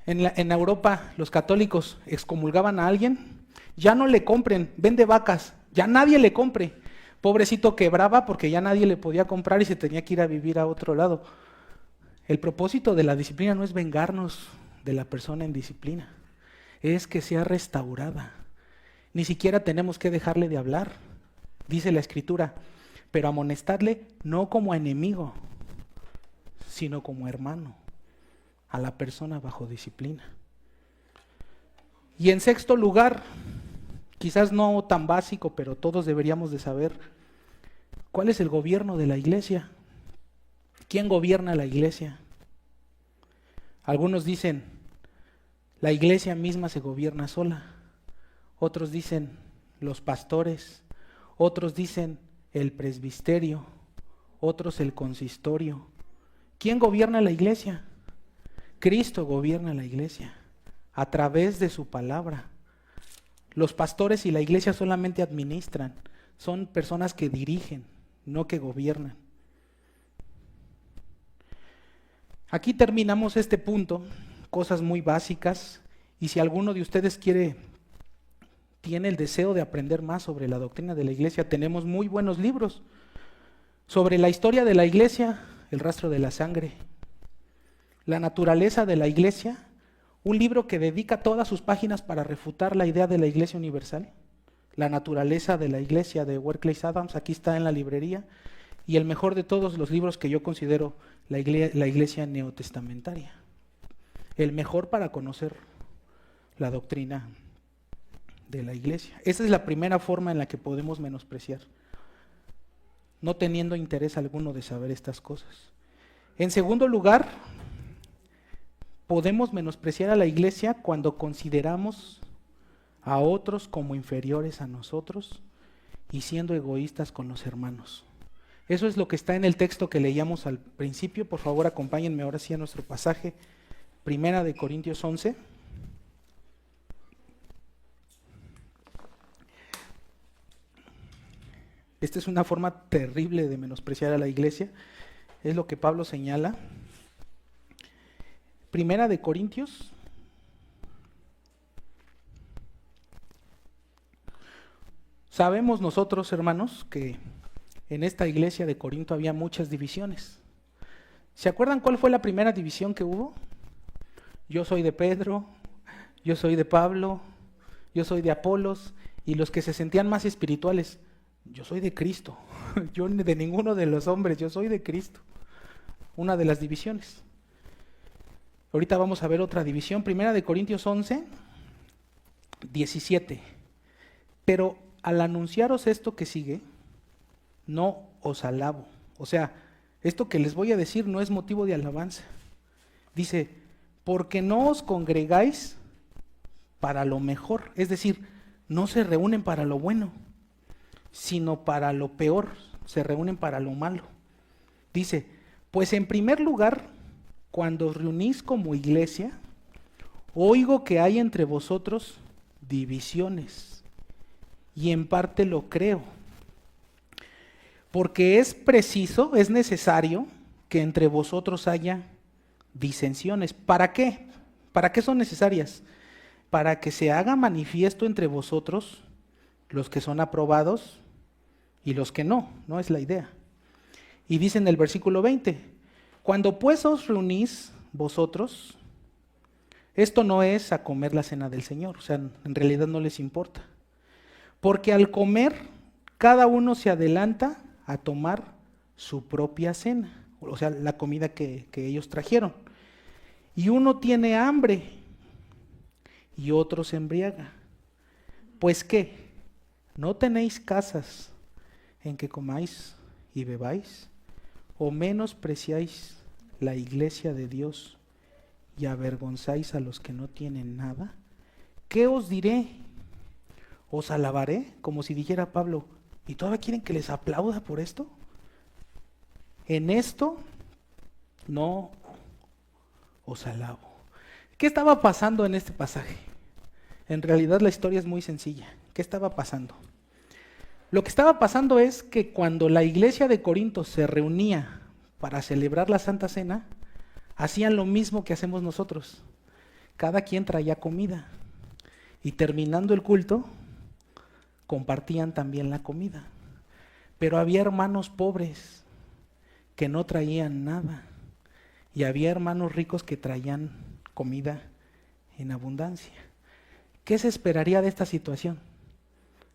En Europa los católicos excomulgaban a alguien, ya no le compren, vende vacas, ya nadie le compre. Pobrecito quebraba porque ya nadie le podía comprar y se tenía que ir a vivir a otro lado. El propósito de la disciplina no es vengarnos de la persona en disciplina, es que sea restaurada. Ni siquiera tenemos que dejarle de hablar, dice la Escritura, pero amonestadle no como a enemigo, sino como hermano, a la persona bajo disciplina. Y en sexto lugar, quizás no tan básico, pero todos deberíamos de saber, ¿cuál es el gobierno de la iglesia? ¿Quién gobierna la iglesia? Algunos dicen, la iglesia misma se gobierna sola. Otros dicen, los pastores. Otros dicen, el presbiterio. Otros, el consistorio. ¿Quién gobierna la iglesia? Cristo gobierna la iglesia a través de su palabra. Los pastores y la iglesia solamente administran, son personas que dirigen, no que gobiernan. Aquí terminamos este punto, cosas muy básicas, y si alguno de ustedes tiene el deseo de aprender más sobre la doctrina de la iglesia, tenemos muy buenos libros sobre la historia de la iglesia, el rastro de la sangre, la naturaleza de la iglesia, un libro que dedica todas sus páginas para refutar la idea de la iglesia universal, la naturaleza de la iglesia de Wesley Adams, aquí está en la librería, y el mejor de todos los libros que yo considero la iglesia neotestamentaria, el mejor para conocer la doctrina de la iglesia. Esa es la primera forma en la que podemos menospreciar, no teniendo interés alguno de saber estas cosas. En segundo lugar, podemos menospreciar a la iglesia cuando consideramos a otros como inferiores a nosotros y siendo egoístas con los hermanos. Eso es lo que está en el texto que leíamos al principio. Por favor, acompáñenme ahora sí a nuestro pasaje, 1 Corintios 11. Esta es una forma terrible de menospreciar a la iglesia. Es lo que Pablo señala. 1 Corintios. Sabemos nosotros, hermanos, que en esta iglesia de Corinto había muchas divisiones. ¿Se acuerdan cuál fue la primera división que hubo? Yo soy de Pedro, yo soy de Pablo, yo soy de Apolos, y los que se sentían más espirituales, yo soy de Cristo, yo de ninguno de los hombres, yo soy de Cristo. Una de las divisiones. Ahorita vamos a ver otra división, 1 Corintios 11, 17. Pero al anunciaros esto que sigue, no os alabo. O sea, esto que les voy a decir no es motivo de alabanza. Dice, porque no os congregáis para lo mejor, es decir, no se reúnen para lo bueno, sino para lo peor, se reúnen para lo malo. Dice, pues en primer lugar, cuando os reunís como iglesia, oigo que hay entre vosotros divisiones, y en parte lo creo, porque es preciso, es necesario que entre vosotros haya disensiones. ¿Para qué? ¿Para qué son necesarias? Para que se haga manifiesto entre vosotros los que son aprobados y los que no, no es la idea. Y dice en el versículo 20, cuando pues os reunís vosotros, esto no es a comer la cena del Señor, o sea, en realidad no les importa. Porque al comer, cada uno se adelanta a tomar su propia cena, o sea, la comida que ellos trajeron. Y uno tiene hambre y otro se embriaga. Pues ¿qué? ¿No tenéis casas en que comáis y bebáis? ¿O menospreciáis la iglesia de Dios y avergonzáis a los que no tienen nada? ¿Qué os diré? ¿Os alabaré? Como si dijera Pablo, ¿y todavía quieren que les aplauda por esto? En esto no os alabo. ¿Qué estaba pasando en este pasaje? En realidad la historia es muy sencilla. ¿Qué estaba pasando? Lo que estaba pasando es que cuando la iglesia de Corinto se reunía para celebrar la Santa Cena, hacían lo mismo que hacemos nosotros. Cada quien traía comida y terminando el culto, compartían también la comida. Pero había hermanos pobres que no traían nada y había hermanos ricos que traían comida en abundancia. ¿Qué se esperaría de esta situación?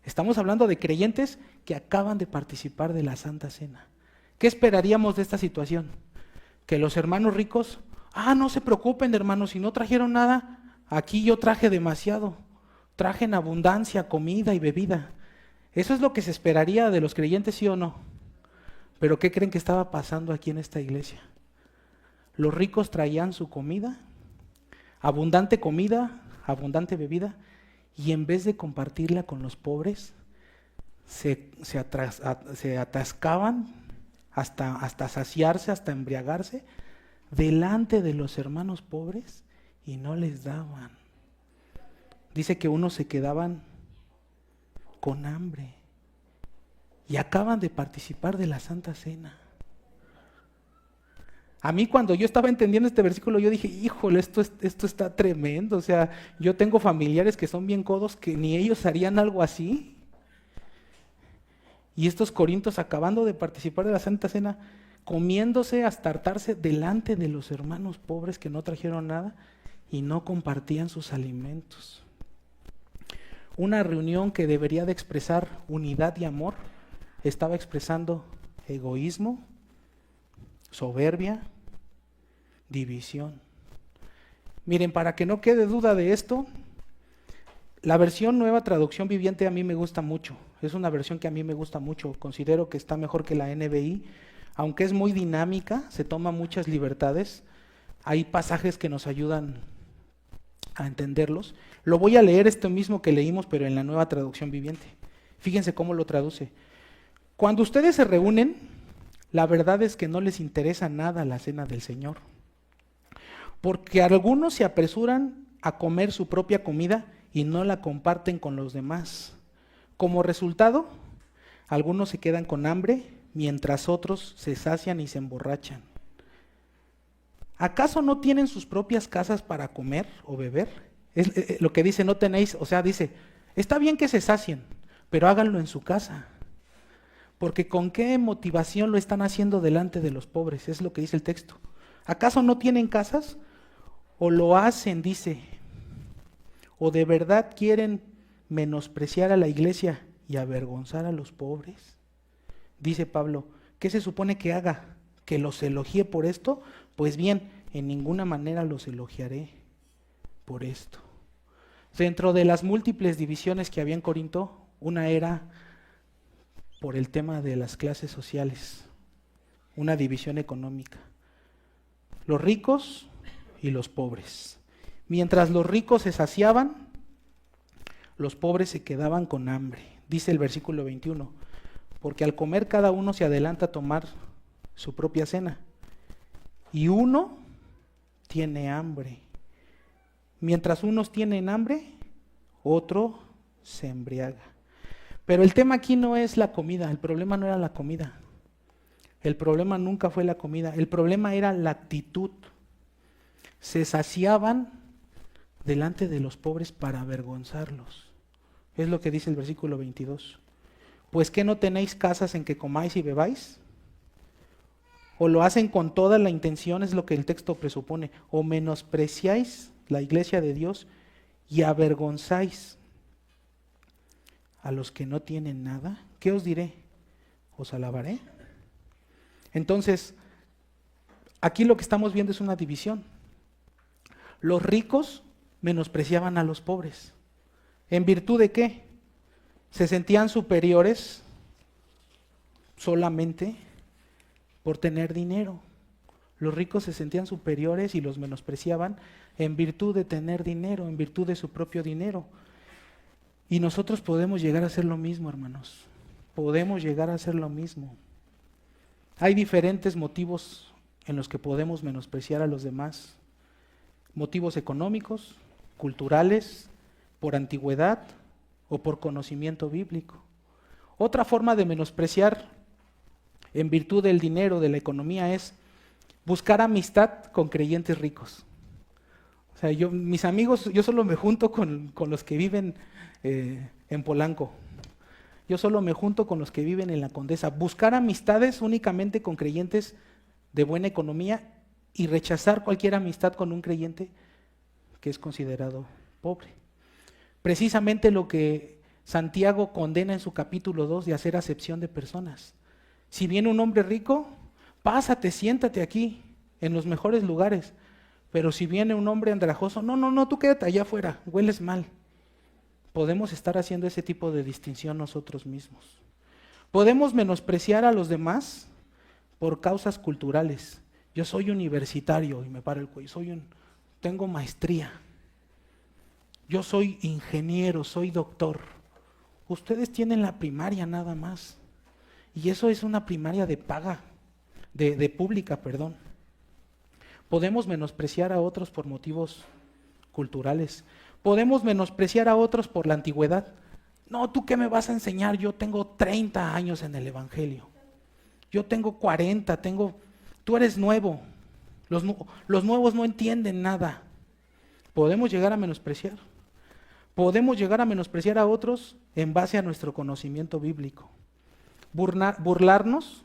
Estamos hablando de creyentes que acaban de participar de la Santa Cena. ¿Qué esperaríamos de esta situación? Que los hermanos ricos, no se preocupen hermanos, si no trajeron nada, aquí yo traje demasiado, traje en abundancia comida y bebida. Eso es lo que se esperaría de los creyentes, ¿sí o no? Pero ¿qué creen que estaba pasando aquí en esta iglesia? Los ricos traían su comida, abundante bebida, y en vez de compartirla con los pobres, se atascaban hasta saciarse, hasta embriagarse, delante de los hermanos pobres y no les daban. Dice que unos se quedaban con hambre y acaban de participar de la Santa Cena. A mí cuando yo estaba entendiendo este versículo, yo dije, híjole, esto está tremendo. O sea, yo tengo familiares que son bien codos, que ni ellos harían algo así. Y estos corintios acabando de participar de la Santa Cena, comiéndose hasta hartarse delante de los hermanos pobres que no trajeron nada y no compartían sus alimentos. Una reunión que debería de expresar unidad y amor, estaba expresando egoísmo, soberbia, división. Miren, para que no quede duda de esto, la versión Nueva Traducción Viviente a mí me gusta mucho. Es una versión que a mí me gusta mucho. Considero que está mejor que la NBI. Aunque es muy dinámica, se toma muchas libertades. Hay pasajes que nos ayudan a entenderlos. Lo voy a leer esto mismo que leímos, pero en la Nueva Traducción Viviente. Fíjense cómo lo traduce. Cuando ustedes se reúnen, la verdad es que no les interesa nada la cena del Señor. Porque algunos se apresuran a comer su propia comida y no la comparten con los demás. Como resultado, algunos se quedan con hambre, mientras otros se sacian y se emborrachan. ¿Acaso no tienen sus propias casas para comer o beber? Es lo que dice, no tenéis, o sea, dice, está bien que se sacien, pero háganlo en su casa. Porque ¿con qué motivación lo están haciendo delante de los pobres? Es lo que dice el texto. ¿Acaso no tienen casas? ¿O lo hacen, dice? ¿O de verdad quieren menospreciar a la iglesia y avergonzar a los pobres? Dice Pablo, ¿qué se supone que haga? ¿Que los elogie por esto? Pues bien, en ninguna manera los elogiaré por esto. Dentro de las múltiples divisiones que había en Corinto, una era por el tema de las clases sociales, una división económica. Los ricos y los pobres. Mientras los ricos se saciaban, los pobres se quedaban con hambre. Dice el versículo 21, porque al comer cada uno se adelanta a tomar su propia cena. Y uno tiene hambre. Mientras unos tienen hambre, otro se embriaga. Pero el tema aquí no es la comida, el problema no era la comida. El problema nunca fue la comida, el problema era la actitud. Se saciaban delante de los pobres para avergonzarlos. Es lo que dice el versículo 22. Pues ¿qué no tenéis casas en que comáis y bebáis? O lo hacen con toda la intención, es lo que el texto presupone. O menospreciáis la iglesia de Dios y avergonzáis a los que no tienen nada. ¿Qué os diré? ¿Os alabaré? Entonces, aquí lo que estamos viendo es una división. Los ricos menospreciaban a los pobres. ¿En virtud de qué? Se sentían superiores solamente por tener dinero. Los ricos se sentían superiores y los menospreciaban en virtud de tener dinero, en virtud de su propio dinero. Y nosotros podemos llegar a hacer lo mismo, hermanos. Podemos llegar a hacer lo mismo. Hay diferentes motivos en los que podemos menospreciar a los demás. Motivos económicos, culturales, por antigüedad o por conocimiento bíblico. Otra forma de menospreciar en virtud del dinero, de la economía, es buscar amistad con creyentes ricos. O sea, mis amigos, yo solo me junto con los que viven en Polanco. Yo solo me junto con los que viven en la Condesa. Buscar amistades únicamente con creyentes de buena economía y rechazar cualquier amistad con un creyente que es considerado pobre. Precisamente lo que Santiago condena en su capítulo 2 de hacer acepción de personas. Si viene un hombre rico, pásate, siéntate aquí, en los mejores lugares. Pero si viene un hombre andrajoso, no, tú quédate allá afuera, hueles mal. Podemos estar haciendo ese tipo de distinción nosotros mismos. Podemos menospreciar a los demás por causas culturales. Yo soy universitario y me paro el cuello, tengo maestría. Yo soy ingeniero, soy doctor. Ustedes tienen la primaria nada más. Y eso es una primaria de paga, de pública, perdón. Podemos menospreciar a otros por motivos culturales. Podemos menospreciar a otros por la antigüedad. No, ¿tú qué me vas a enseñar? Yo tengo 30 años en el Evangelio. Yo tengo 40, tú eres nuevo. Los nuevos no entienden nada. Podemos llegar a menospreciar. Podemos llegar a menospreciar a otros en base a nuestro conocimiento bíblico. Burlarnos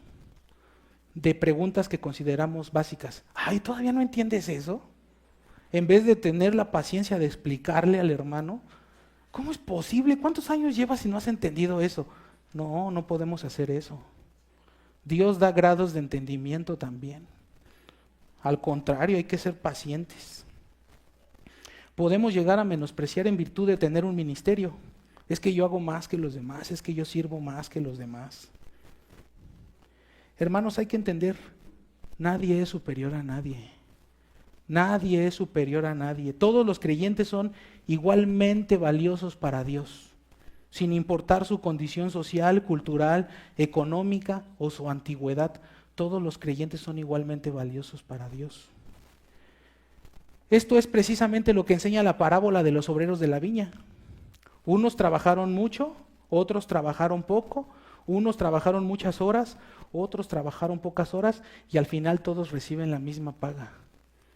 de preguntas que consideramos básicas. Ay, ¿todavía no entiendes eso? En vez de tener la paciencia de explicarle al hermano, ¿cómo es posible? ¿Cuántos años llevas y no has entendido eso? No podemos hacer eso. Dios da grados de entendimiento también. Al contrario, hay que ser pacientes. Podemos llegar a menospreciar en virtud de tener un ministerio. Es que yo hago más que los demás, es que yo sirvo más que los demás. Hermanos, hay que entender, nadie es superior a nadie. Nadie es superior a nadie. Todos los creyentes son igualmente valiosos para Dios, sin importar su condición social, cultural, económica o su antigüedad. Todos los creyentes son igualmente valiosos para Dios. Esto es precisamente lo que enseña la parábola de los obreros de la viña. Unos trabajaron mucho, otros trabajaron poco, unos trabajaron muchas horas, otros trabajaron pocas horas y al final todos reciben la misma paga,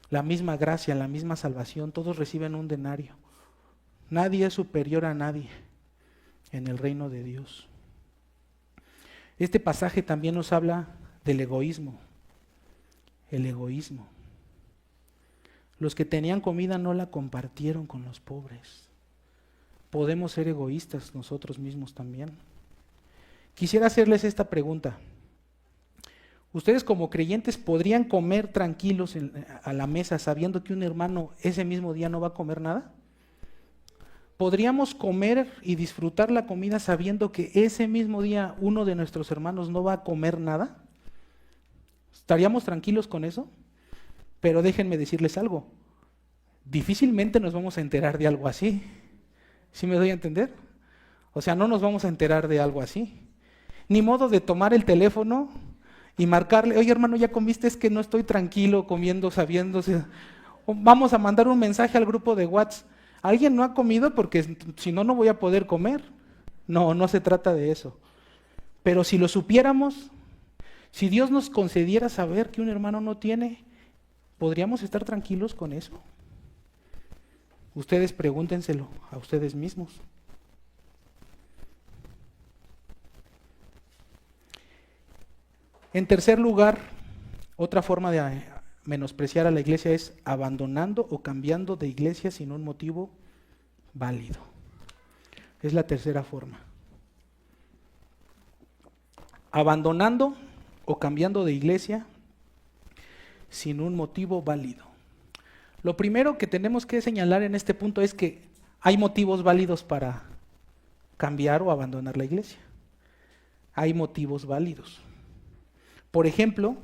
la misma gracia, la misma salvación, todos reciben un denario. Nadie es superior a nadie en el reino de Dios. Este pasaje también nos habla del egoísmo. El egoísmo. Los que tenían comida no la compartieron con los pobres. Podemos ser egoístas nosotros mismos también. Quisiera hacerles esta pregunta. ¿Ustedes como creyentes podrían comer tranquilos a la mesa sabiendo que un hermano ese mismo día no va a comer nada? ¿Podríamos comer y disfrutar la comida sabiendo que ese mismo día uno de nuestros hermanos no va a comer nada? ¿Estaríamos tranquilos con eso? Pero déjenme decirles algo, difícilmente nos vamos a enterar de algo así. ¿Sí me doy a entender? O sea, no nos vamos a enterar de algo así. Ni modo de tomar el teléfono y marcarle, oye hermano, ¿ya comiste? Es que no estoy tranquilo comiendo, sabiéndose. O vamos a mandar un mensaje al grupo de WhatsApp. ¿Alguien no ha comido? Porque si no, no voy a poder comer. No, no se trata de eso. Pero si lo supiéramos, si Dios nos concediera saber que un hermano no tiene, ¿podríamos estar tranquilos con eso? Ustedes pregúntenselo a ustedes mismos. En tercer lugar, otra forma de menospreciar a la iglesia es abandonando o cambiando de iglesia sin un motivo válido. Es la tercera forma. Abandonando o cambiando de iglesia sin un motivo válido. Lo primero que tenemos que señalar en este punto es que hay motivos válidos para cambiar o abandonar la iglesia. Hay motivos válidos. Por ejemplo,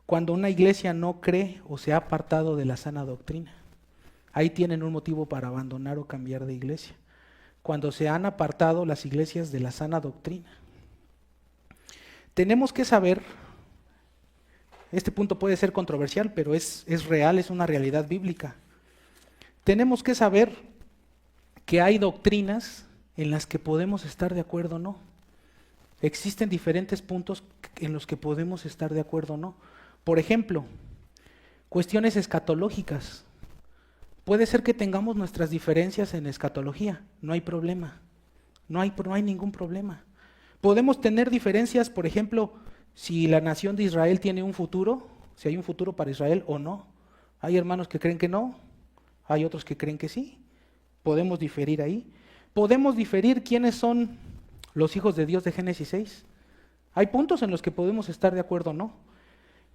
cuando una iglesia no cree o se ha apartado de la sana doctrina, ahí tienen un motivo para abandonar o cambiar de iglesia. Cuando se han apartado las iglesias de la sana doctrina. Tenemos que saber, este punto puede ser controversial, pero es real, es una realidad bíblica. Tenemos que saber que hay doctrinas en las que podemos estar de acuerdo o no. Existen diferentes puntos en los que podemos estar de acuerdo o no. Por ejemplo, cuestiones escatológicas. Puede ser que tengamos nuestras diferencias en escatología, no hay problema. No hay ningún problema. Podemos tener diferencias, por ejemplo, si la nación de Israel tiene un futuro, si hay un futuro para Israel o no. Hay hermanos que creen que no, hay otros que creen que sí. Podemos diferir ahí. Podemos diferir quiénes son los hijos de Dios de Génesis 6. Hay puntos en los que podemos estar de acuerdo o no,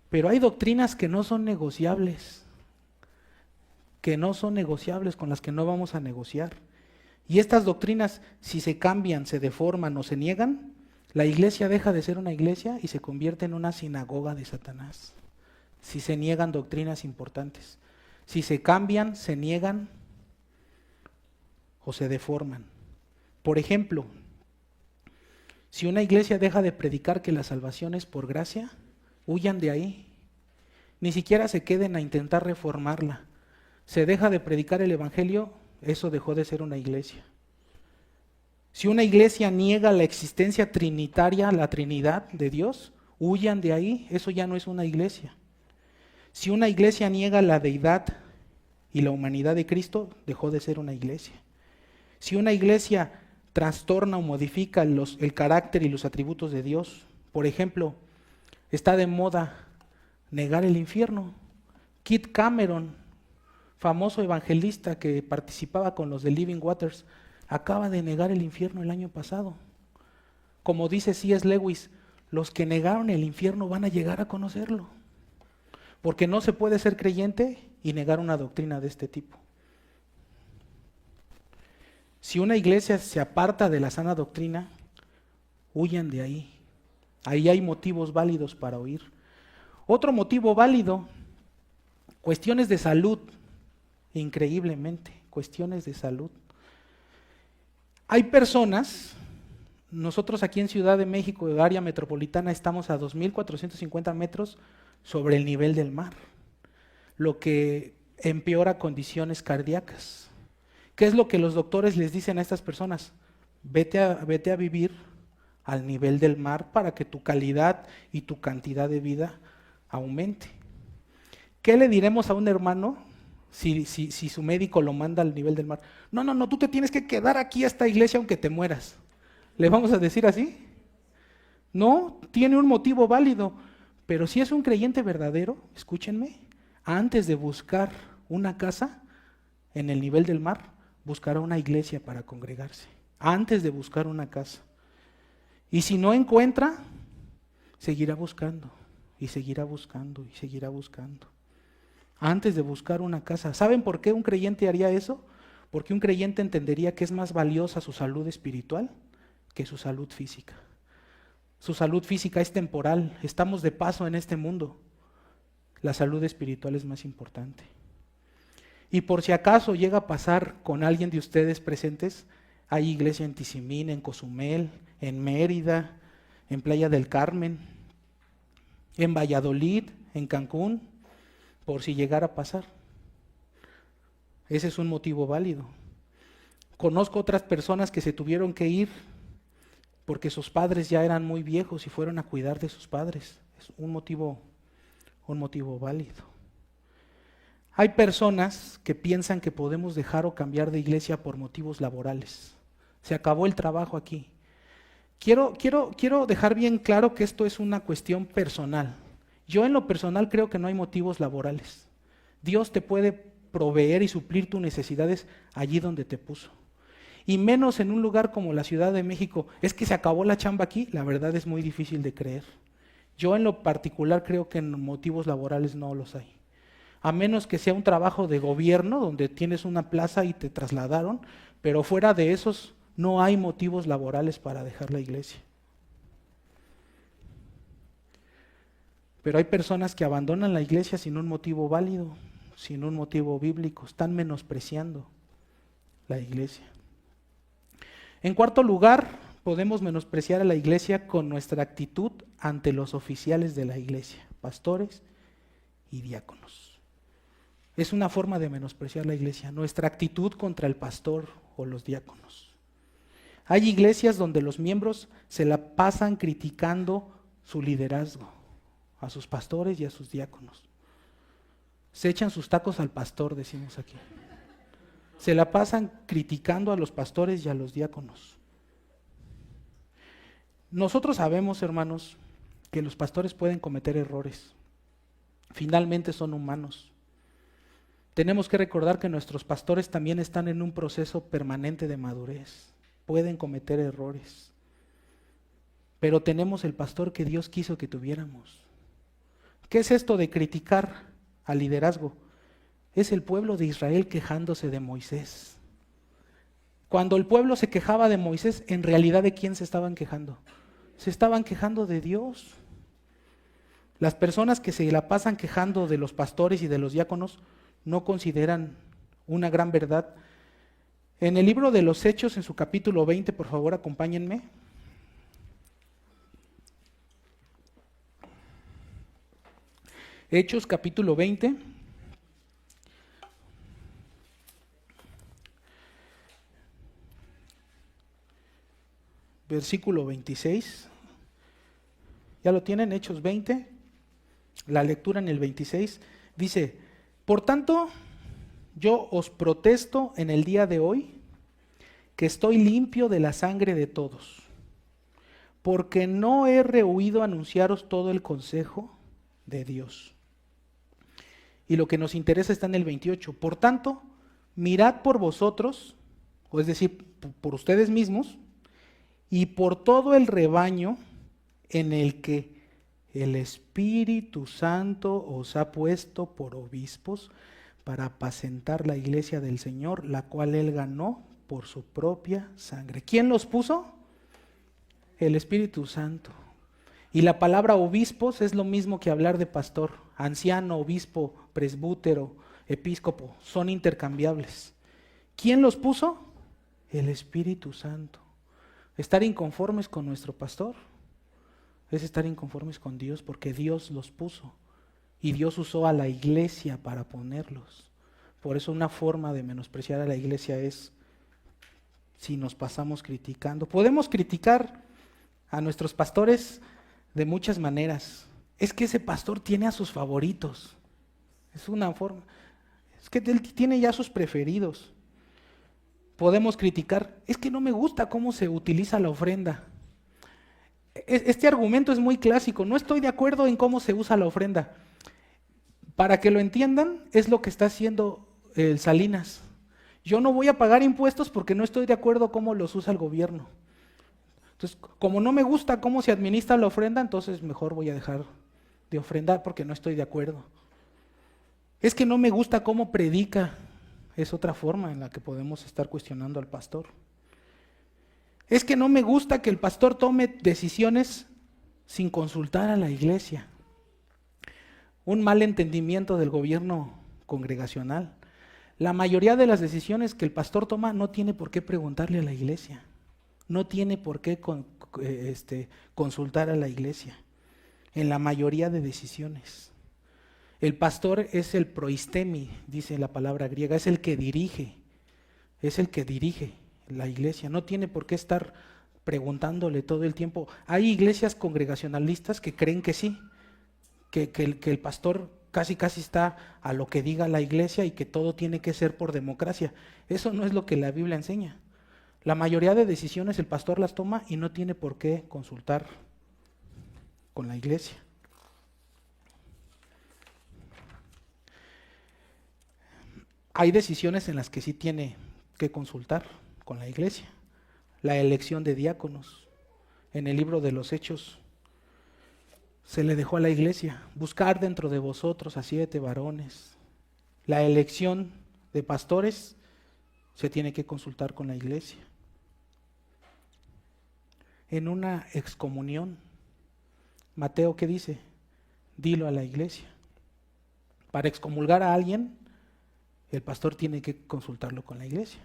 pero hay doctrinas que no son negociables, con las que no vamos a negociar. Y estas doctrinas, si se cambian, se deforman o se niegan, la iglesia deja de ser una iglesia y se convierte en una sinagoga de Satanás. Si se niegan doctrinas importantes, si se cambian, se niegan o se deforman. Por ejemplo, si una iglesia deja de predicar que la salvación es por gracia, huyan de ahí. Ni siquiera se queden a intentar reformarla. Se deja de predicar el evangelio, eso dejó de ser una iglesia. Si una iglesia niega la existencia trinitaria, la Trinidad de Dios, huyan de ahí, eso ya no es una iglesia. Si una iglesia niega la deidad y la humanidad de Cristo, dejó de ser una iglesia. Si una iglesia trastorna o modifica el carácter y los atributos de Dios, por ejemplo, está de moda negar el infierno. Kit Cameron, famoso evangelista que participaba con los de Living Waters, acaba de negar el infierno el año pasado. Como dice C.S. Lewis, los que negaron el infierno van a llegar a conocerlo, porque no se puede ser creyente y negar una doctrina de este tipo. Si una iglesia se aparta de la sana doctrina, huyan de ahí. Ahí hay motivos válidos para huir. Otro motivo válido, cuestiones de salud, increíblemente, cuestiones de salud. Hay personas, nosotros aquí en Ciudad de México, de área metropolitana, estamos a 2.450 metros sobre el nivel del mar, lo que empeora condiciones cardíacas. ¿Qué es lo que los doctores les dicen a estas personas? Vete a vivir al nivel del mar para que tu calidad y tu cantidad de vida aumente. ¿Qué le diremos a un hermano si su médico lo manda al nivel del mar? No, tú te tienes que quedar aquí a esta iglesia aunque te mueras. ¿Le vamos a decir así? No, tiene un motivo válido, pero si es un creyente verdadero, escúchenme, antes de buscar una casa en el nivel del mar, buscará una iglesia para congregarse, antes de buscar una casa. Y si no encuentra, seguirá buscando, y seguirá buscando, y seguirá buscando, antes de buscar una casa. ¿Saben por qué un creyente haría eso? Porque un creyente entendería que es más valiosa su salud espiritual que su salud física. Su salud física es temporal, estamos de paso en este mundo. La salud espiritual es más importante. Y por si acaso llega a pasar con alguien de ustedes presentes, hay iglesia en Tizimín, en Cozumel, en Mérida, en Playa del Carmen, en Valladolid, en Cancún, por si llegara a pasar. Ese es un motivo válido. Conozco otras personas que se tuvieron que ir porque sus padres ya eran muy viejos y fueron a cuidar de sus padres. Es un motivo válido. Hay personas que piensan que podemos dejar o cambiar de iglesia por motivos laborales. Se acabó el trabajo aquí. Quiero dejar bien claro que esto es una cuestión personal. Yo en lo personal creo que no hay motivos laborales. Dios te puede proveer y suplir tus necesidades allí donde te puso. Y menos en un lugar como la Ciudad de México. Es que se acabó la chamba aquí, la verdad es muy difícil de creer. Yo en lo particular creo que en motivos laborales no los hay. A menos que sea un trabajo de gobierno donde tienes una plaza y te trasladaron, pero fuera de esos no hay motivos laborales para dejar la iglesia. Pero hay personas que abandonan la iglesia sin un motivo válido, sin un motivo bíblico, están menospreciando la iglesia. En cuarto lugar, podemos menospreciar a la iglesia con nuestra actitud ante los oficiales de la iglesia, pastores y diáconos. Es una forma de menospreciar la iglesia, nuestra actitud contra el pastor o los diáconos. Hay iglesias donde los miembros se la pasan criticando su liderazgo, a sus pastores y a sus diáconos. Se echan sus tacos al pastor, decimos aquí. Se la pasan criticando a los pastores y a los diáconos. Nosotros sabemos, hermanos, que los pastores pueden cometer errores. Finalmente son humanos. Tenemos que recordar que nuestros pastores también están en un proceso permanente de madurez. Pueden cometer errores. Pero tenemos el pastor que Dios quiso que tuviéramos. ¿Qué es esto de criticar al liderazgo? Es el pueblo de Israel quejándose de Moisés. Cuando el pueblo se quejaba de Moisés, en realidad ¿de quién se estaban quejando? Se estaban quejando de Dios. Las personas que se la pasan quejando de los pastores y de los diáconos no consideran una gran verdad. En el libro de los Hechos, en su capítulo 20, por favor, acompáñenme. Hechos, capítulo 20. Versículo 26. ¿Ya lo tienen? Hechos 20. La lectura en el 26. Dice: por tanto, yo os protesto en el día de hoy que estoy limpio de la sangre de todos, porque no he rehuido anunciaros todo el consejo de Dios. Y lo que nos interesa está en el 28. Por tanto, mirad por vosotros, o es decir, por ustedes mismos, y por todo el rebaño en el que el Espíritu Santo os ha puesto por obispos para apacentar la iglesia del Señor, la cual Él ganó por su propia sangre. ¿Quién los puso? El Espíritu Santo. Y la palabra obispos es lo mismo que hablar de pastor. Anciano, obispo, presbútero, episcopo, son intercambiables. ¿Quién los puso? El Espíritu Santo. Estar inconformes con nuestro pastor es estar inconformes con Dios, porque Dios los puso y Dios usó a la iglesia para ponerlos. Por eso una forma de menospreciar a la iglesia es si nos pasamos criticando. Podemos criticar a nuestros pastores de muchas maneras. Es que ese pastor tiene a sus favoritos. Es una forma. Es que él tiene ya sus preferidos. Podemos criticar, es que no me gusta cómo se utiliza la ofrenda. Este argumento es muy clásico, no estoy de acuerdo en cómo se usa la ofrenda. Para que lo entiendan, es lo que está haciendo el Salinas. Yo no voy a pagar impuestos porque no estoy de acuerdo cómo los usa el gobierno. Entonces, como no me gusta cómo se administra la ofrenda, entonces mejor voy a dejar de ofrendar porque no estoy de acuerdo. Es que no me gusta cómo predica. Es otra forma en la que podemos estar cuestionando al pastor. Es que no me gusta que el pastor tome decisiones sin consultar a la iglesia. Un mal entendimiento del gobierno congregacional. La mayoría de las decisiones que el pastor toma no tiene por qué preguntarle a la iglesia. no tiene por qué consultar a la iglesia en la mayoría de decisiones. El pastor es el proistemi, dice la palabra griega, es el que dirige la iglesia. No tiene por qué estar preguntándole todo el tiempo. Hay iglesias congregacionalistas que creen que sí, que el pastor casi está a lo que diga la iglesia y que todo tiene que ser por democracia. Eso no es lo que la Biblia enseña. La mayoría de decisiones el pastor las toma y no tiene por qué consultar con la iglesia. Hay decisiones en las que sí tiene que consultar con la iglesia. La elección de diáconos. En el libro de los Hechos se le dejó a la iglesia buscar dentro de vosotros a 7 varones. La elección de pastores se tiene que consultar con la iglesia. En una excomunión, Mateo, ¿qué dice? Dilo a la iglesia. Para excomulgar a alguien, el pastor tiene que consultarlo con la iglesia.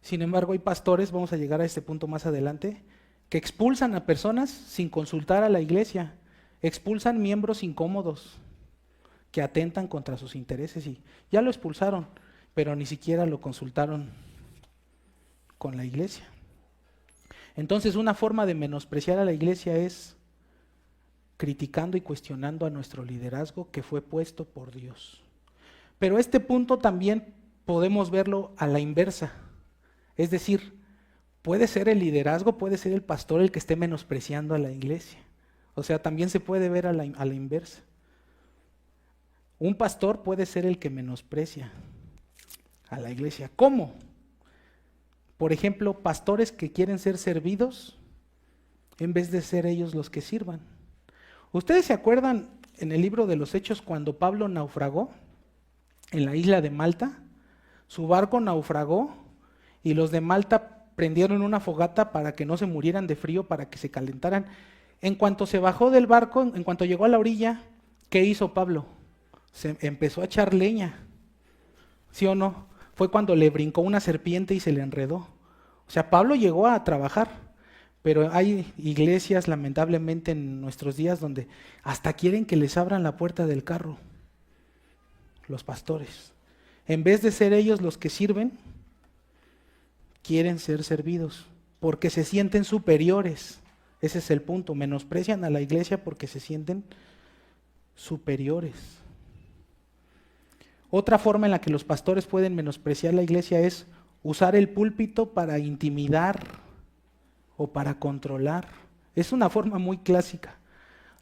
Sin embargo, hay pastores, vamos a llegar a este punto más adelante, que expulsan a personas sin consultar a la iglesia. Expulsan miembros incómodos que atentan contra sus intereses y ya lo expulsaron, pero ni siquiera lo consultaron con la iglesia. Entonces, una forma de menospreciar a la iglesia es criticando y cuestionando a nuestro liderazgo que fue puesto por Dios. Pero este punto también podemos verlo a la inversa. Es decir, puede ser el liderazgo, puede ser el pastor el que esté menospreciando a la iglesia. O sea, también se puede ver a la inversa. Un pastor puede ser el que menosprecia a la iglesia. ¿Cómo? Por ejemplo, pastores que quieren ser servidos en vez de ser ellos los que sirvan. ¿Ustedes se acuerdan en el libro de los Hechos cuando Pablo naufragó en la isla de Malta? Su barco naufragó y los de Malta prendieron una fogata para que no se murieran de frío, para que se calentaran. En cuanto se bajó del barco, en cuanto llegó a la orilla, ¿qué hizo Pablo? Se empezó a echar leña. ¿Sí o no? Fue cuando le brincó una serpiente y se le enredó. O sea, Pablo llegó a trabajar, pero hay iglesias, lamentablemente, en nuestros días donde hasta quieren que les abran la puerta del carro los pastores. En vez de ser ellos los que sirven, quieren ser servidos porque se sienten superiores. Ese es el punto. Menosprecian a la iglesia porque se sienten superiores. Otra forma en la que los pastores pueden menospreciar la iglesia es usar el púlpito para intimidar o para controlar. Es una forma muy clásica.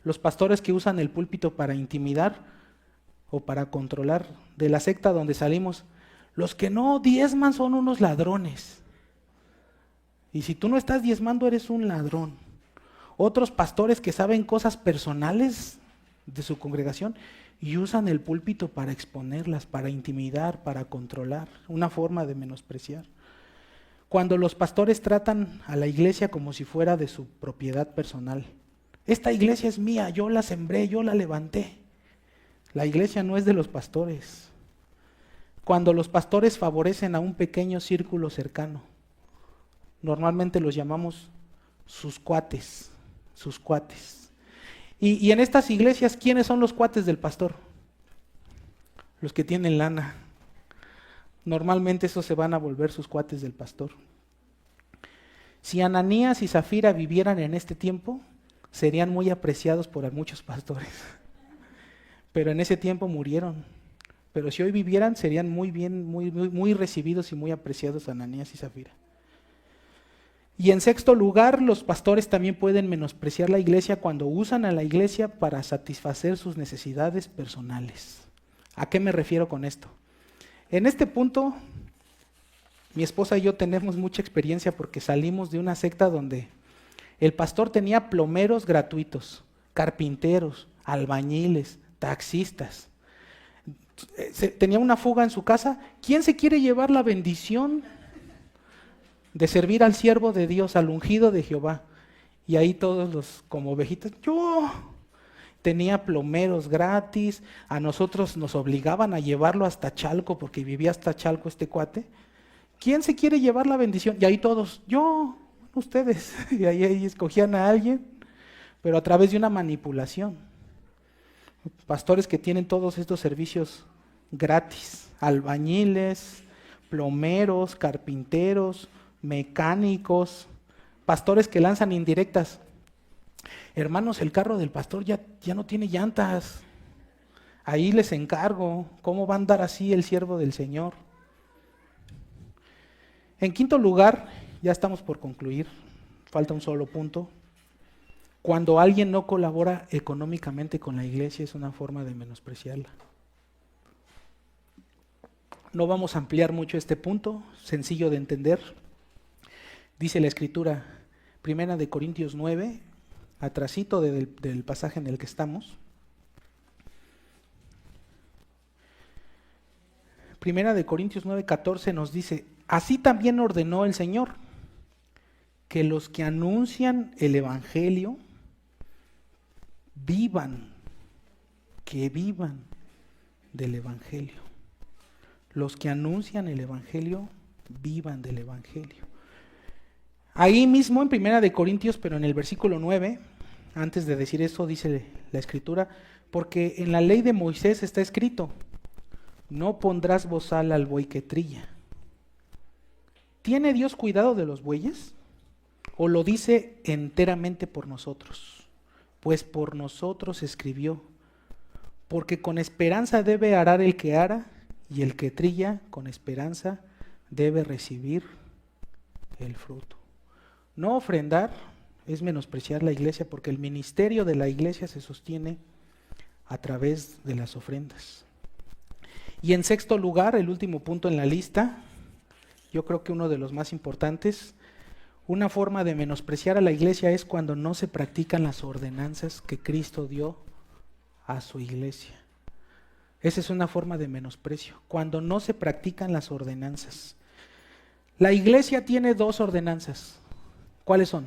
Los pastores que usan el púlpito para intimidar o para controlar. De la secta donde salimos, los que no diezman son unos ladrones. Y si tú no estás diezmando, eres un ladrón. Otros pastores que saben cosas personales de su congregación y usan el púlpito para exponerlas, para intimidar, para controlar. Una forma de menospreciar. Cuando los pastores tratan a la iglesia como si fuera de su propiedad personal. Esta iglesia es mía, yo la sembré, yo la levanté. La iglesia no es de los pastores. Cuando los pastores favorecen a un pequeño círculo cercano, normalmente los llamamos sus cuates. Y en estas iglesias, ¿quiénes son los cuates del pastor? Los que tienen lana. Normalmente esos se van a volver sus cuates del pastor. Si Ananías y Zafira vivieran en este tiempo, serían muy apreciados por muchos pastores. Pero en ese tiempo murieron. Pero si hoy vivieran, serían muy recibidos y muy apreciados Ananías y Zafira. Y en sexto lugar, los pastores también pueden menospreciar la iglesia cuando usan a la iglesia para satisfacer sus necesidades personales. ¿A qué me refiero con esto? En este punto, mi esposa y yo tenemos mucha experiencia porque salimos de una secta donde el pastor tenía plomeros gratuitos, carpinteros, albañiles, taxistas. Tenía una fuga en su casa. ¿Quién se quiere llevar la bendición de servir al siervo de Dios, al ungido de Jehová? Y ahí todos los como ovejitas, yo tenía plomeros gratis, a nosotros nos obligaban a llevarlo hasta Chalco porque vivía hasta Chalco este cuate. ¿Quién se quiere llevar la bendición? Y ahí todos, yo, ustedes. Y ahí escogían a alguien, pero a través de una manipulación. Pastores que tienen todos estos servicios gratis, albañiles, plomeros, carpinteros, mecánicos, pastores que lanzan indirectas. Hermanos, el carro del pastor ya no tiene llantas. Ahí les encargo. ¿Cómo va a andar así el siervo del Señor? En quinto lugar, ya estamos por concluir, falta un solo punto. Cuando alguien no colabora económicamente con la iglesia es una forma de menospreciarla. No vamos a ampliar mucho este punto, sencillo de entender. Dice la Escritura, 1 Corintios 9, atrasito del pasaje en el que estamos. 1 Corintios 9, 14 nos dice, así también ordenó el Señor, que los que anuncian el Evangelio vivan del Evangelio. Los que anuncian el Evangelio, vivan del Evangelio. Ahí mismo en 1 Corintios, pero en el versículo 9, antes de decir eso, dice la Escritura, porque en la ley de Moisés está escrito, no pondrás bozal al buey que trilla. ¿Tiene Dios cuidado de los bueyes? ¿O lo dice enteramente por nosotros? Pues por nosotros escribió, porque con esperanza debe arar el que ara, y el que trilla con esperanza debe recibir el fruto. No ofrendar es menospreciar la iglesia, porque el ministerio de la iglesia se sostiene a través de las ofrendas. Y en sexto lugar, el último punto en la lista, yo creo que uno de los más importantes, una forma de menospreciar a la iglesia es cuando no se practican las ordenanzas que Cristo dio a su iglesia. Esa es una forma de menosprecio, cuando no se practican las ordenanzas. La iglesia tiene 2 ordenanzas. ¿Cuáles son?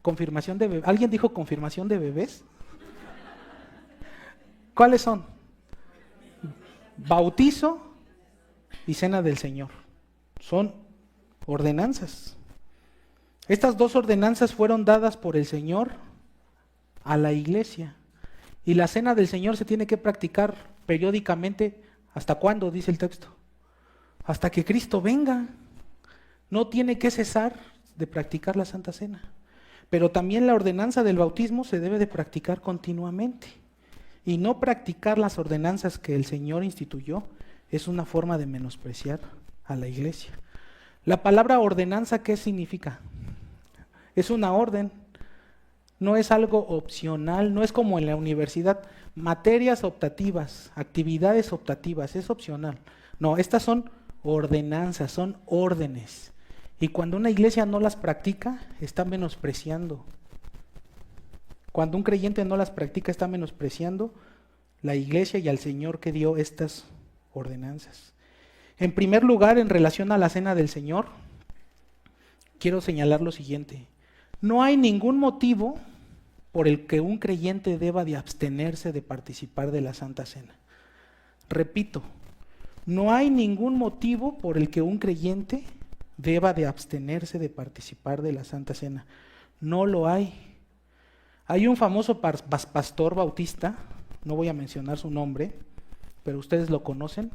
Confirmación de bebés. ¿Alguien dijo confirmación de bebés? ¿Cuáles son? Bautizo y cena del Señor. Son ordenanzas. Estas 2 ordenanzas fueron dadas por el Señor a la iglesia. Y la cena del Señor se tiene que practicar periódicamente. ¿Hasta cuándo? Dice el texto. Hasta que Cristo venga. No tiene que cesar de practicar la Santa Cena. Pero también la ordenanza del bautismo se debe de practicar continuamente. Y no practicar las ordenanzas que el Señor instituyó es una forma de menospreciar a la iglesia. La palabra ordenanza, ¿qué significa? Es una orden. No es algo opcional, no es como en la universidad, materias optativas, actividades optativas, es opcional. No, estas son ordenanzas, son órdenes. Y cuando una iglesia no las practica, está menospreciando. Cuando un creyente no las practica, está menospreciando la iglesia y al Señor que dio estas ordenanzas. En primer lugar, en relación a la cena del Señor, quiero señalar lo siguiente. No hay ningún motivo por el que un creyente deba de abstenerse de participar de la Santa Cena. Repito, no hay ningún motivo por el que un creyente deba de abstenerse de participar de la Santa Cena. No lo hay. Hay un famoso pastor bautista, no voy a mencionar su nombre, pero ustedes lo conocen,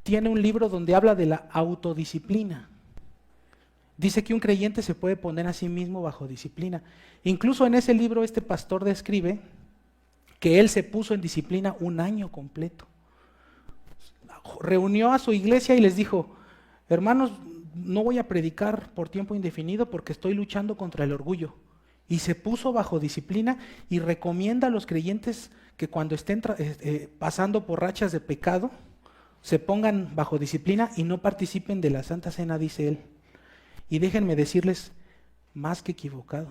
tiene un libro donde habla de la autodisciplina. Dice que un creyente se puede poner a sí mismo bajo disciplina. Incluso en ese libro este pastor describe que él se puso en disciplina 1 año completo. Reunió a su iglesia y les dijo, hermanos, no voy a predicar por tiempo indefinido porque estoy luchando contra el orgullo. Y se puso bajo disciplina y recomienda a los creyentes que cuando estén pasando por rachas de pecado, se pongan bajo disciplina y no participen de la Santa Cena, dice él. Y déjenme decirles, más que equivocado.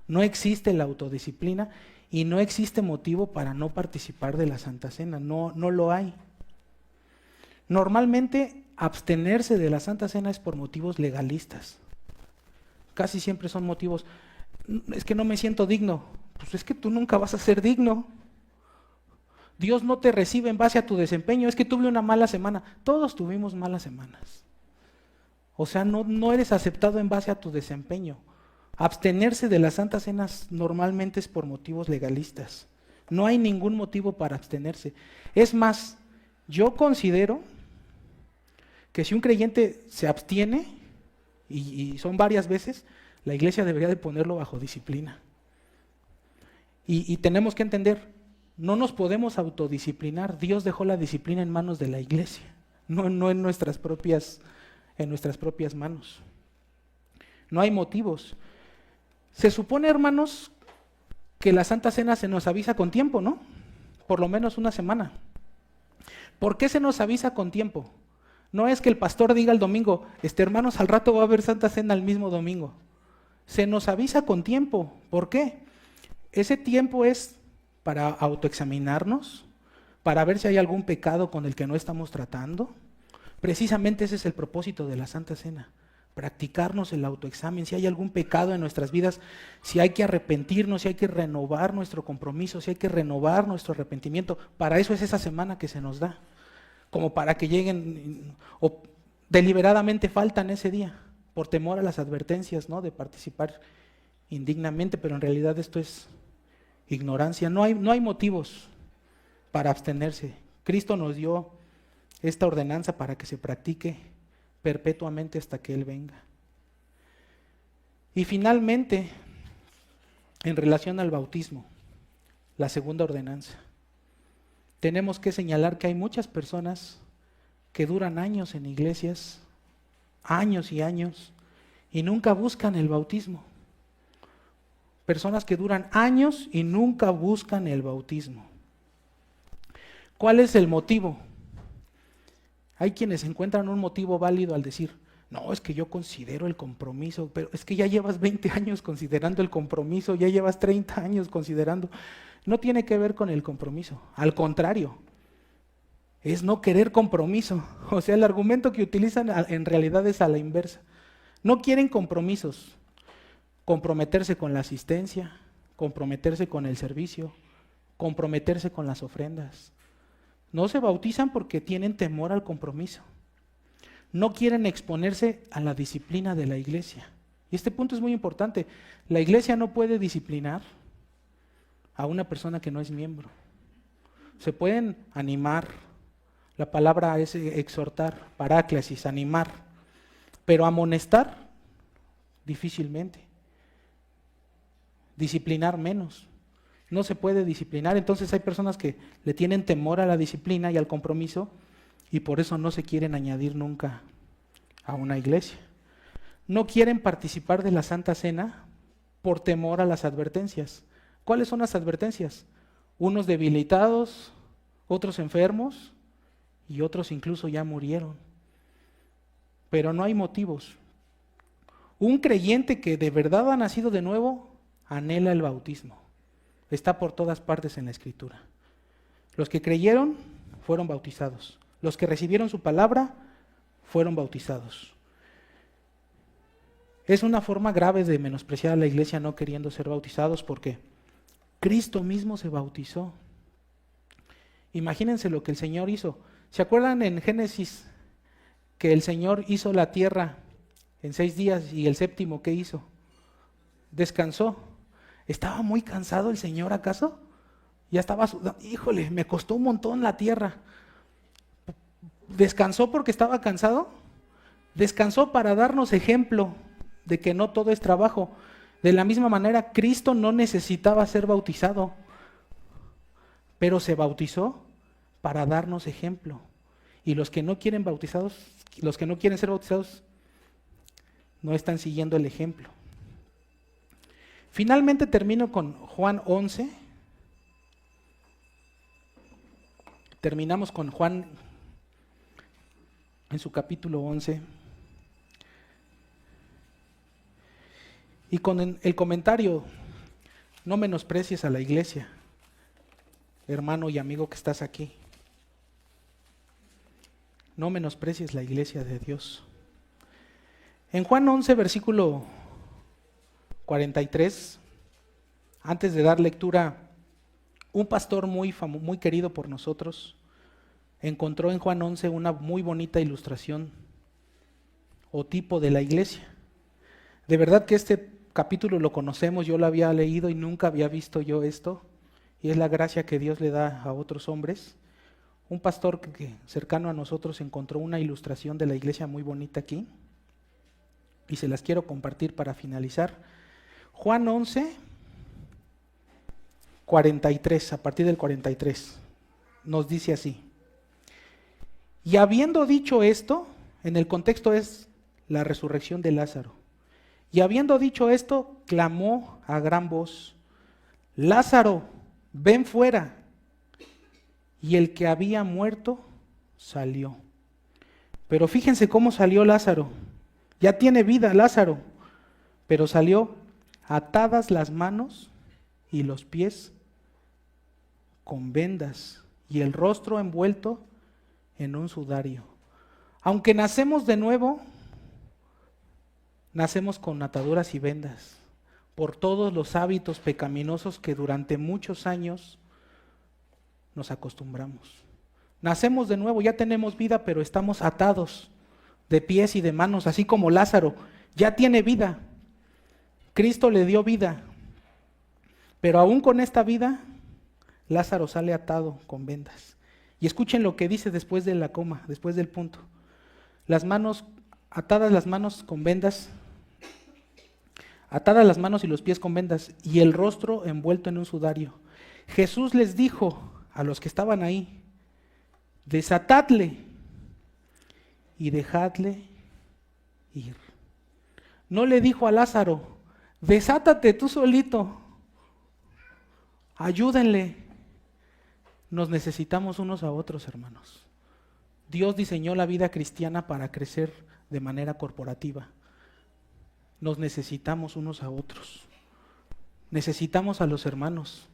No existe la autodisciplina y no existe motivo para no participar de la Santa Cena, no lo hay. Normalmente, abstenerse de la Santa Cena es por motivos legalistas. Casi siempre son motivos, es que no me siento digno. Pues es que tú nunca vas a ser digno. Dios no te recibe en base a tu desempeño, es que tuve una mala semana. Todos tuvimos malas semanas. O sea, no eres aceptado en base a tu desempeño. Abstenerse de las santas cenas normalmente es por motivos legalistas. No hay ningún motivo para abstenerse. Es más, yo considero que si un creyente se abstiene, y son varias veces, la iglesia debería de ponerlo bajo disciplina. Y tenemos que entender, no nos podemos autodisciplinar. Dios dejó la disciplina en manos de la iglesia, no en nuestras propias manos. No hay motivos. Se supone, hermanos, que la Santa Cena se nos avisa con tiempo, ¿no? Por lo menos una semana. ¿Por qué se nos avisa con tiempo? No es que el pastor diga el domingo, hermanos, al rato va a haber Santa Cena el mismo domingo. Se nos avisa con tiempo. ¿Por qué? Ese tiempo es para autoexaminarnos, para ver si hay algún pecado con el que no estamos tratando. Precisamente ese es el propósito de la Santa Cena. Practicarnos el autoexamen, si hay algún pecado en nuestras vidas, si hay que arrepentirnos, si hay que renovar nuestro compromiso, si hay que renovar nuestro arrepentimiento. Para eso es esa semana que se nos da, como para que lleguen o deliberadamente faltan ese día, por temor a las advertencias, ¿no?, de participar indignamente, pero en realidad esto es ignorancia. No hay motivos para abstenerse. Cristo nos dio esta ordenanza para que se practique perpetuamente hasta que Él venga. Y finalmente, en relación al bautismo, la segunda ordenanza, tenemos que señalar que hay muchas personas que duran años en iglesias, años y años, y nunca buscan el bautismo. Personas que duran años y nunca buscan el bautismo. ¿Cuál es el motivo? Hay quienes encuentran un motivo válido al decir, no, es que yo considero el compromiso, pero es que ya llevas 20 años considerando el compromiso, ya llevas 30 años considerando. No tiene que ver con el compromiso, al contrario, es no querer compromiso. O sea, el argumento que utilizan en realidad es a la inversa. No quieren compromisos, comprometerse con la asistencia, comprometerse con el servicio, comprometerse con las ofrendas. No se bautizan porque tienen temor al compromiso. No quieren exponerse a la disciplina de la iglesia. Y este punto es muy importante. La iglesia no puede disciplinar a una persona que no es miembro. Se pueden animar. La palabra es exhortar, paráclesis, animar. Pero amonestar, difícilmente. Disciplinar menos. No se puede disciplinar. Entonces hay personas que le tienen temor a la disciplina y al compromiso y por eso no se quieren añadir nunca a una iglesia. No quieren participar de la Santa Cena por temor a las advertencias. ¿Cuáles son las advertencias? Unos debilitados, otros enfermos y otros incluso ya murieron. Pero no hay motivos. Un creyente que de verdad ha nacido de nuevo anhela el bautismo. Está por todas partes en la Escritura. Los que creyeron fueron bautizados. Los que recibieron su palabra fueron bautizados. Es una forma grave de menospreciar a la iglesia no queriendo ser bautizados porque Cristo mismo se bautizó. Imagínense lo que el Señor hizo. ¿Se acuerdan en Génesis que el Señor hizo la tierra en 6 días y el séptimo ¿qué hizo? Descansó. ¿Estaba muy cansado el Señor acaso? Ya estaba sudando. Híjole, me costó un montón la tierra. ¿Descansó porque estaba cansado? Descansó para darnos ejemplo de que no todo es trabajo. De la misma manera, Cristo no necesitaba ser bautizado, pero se bautizó para darnos ejemplo. Y los que no quieren ser bautizados, no están siguiendo el ejemplo. Finalmente termino con Juan 11. Terminamos con Juan en su capítulo 11. Y con el comentario, no menosprecies a la iglesia, hermano y amigo que estás aquí. No menosprecies la iglesia de Dios. En Juan 11, versículo 43, antes de dar lectura, un pastor muy querido por nosotros encontró en Juan 11 una muy bonita ilustración, o tipo de la iglesia. De verdad que este capítulo lo conocemos, yo lo había leído y nunca había visto yo esto, y es la gracia que Dios le da a otros hombres. Un pastor que cercano a nosotros encontró una ilustración de la iglesia muy bonita aquí, y se las quiero compartir para finalizar. Juan 11, 43, a partir del 43, nos dice así: y habiendo dicho esto, en el contexto es la resurrección de Lázaro, y habiendo dicho esto, clamó a gran voz: Lázaro, ven fuera. Y el que había muerto salió. Pero fíjense cómo salió Lázaro. Ya tiene vida Lázaro, pero salió atadas las manos y los pies con vendas y el rostro envuelto en un sudario. Aunque nacemos de nuevo, nacemos con ataduras y vendas por todos los hábitos pecaminosos que durante muchos años nos acostumbramos. Nacemos de nuevo, ya tenemos vida, pero estamos atados de pies y de manos, así como Lázaro. Ya tiene vida. Cristo le dio vida. Pero aún con esta vida, Lázaro sale atado con vendas. Y escuchen lo que dice después de la coma, después del punto. Las manos, atadas las manos con vendas, atadas las manos y los pies con vendas, y el rostro envuelto en un sudario. Jesús les dijo a los que estaban ahí: desatadle y dejadle ir. No le dijo a Lázaro: desátate tú solito, ayúdenle. Nos necesitamos unos a otros, hermanos. Dios diseñó la vida cristiana para crecer de manera corporativa. Nos necesitamos unos a otros. Necesitamos a los hermanos.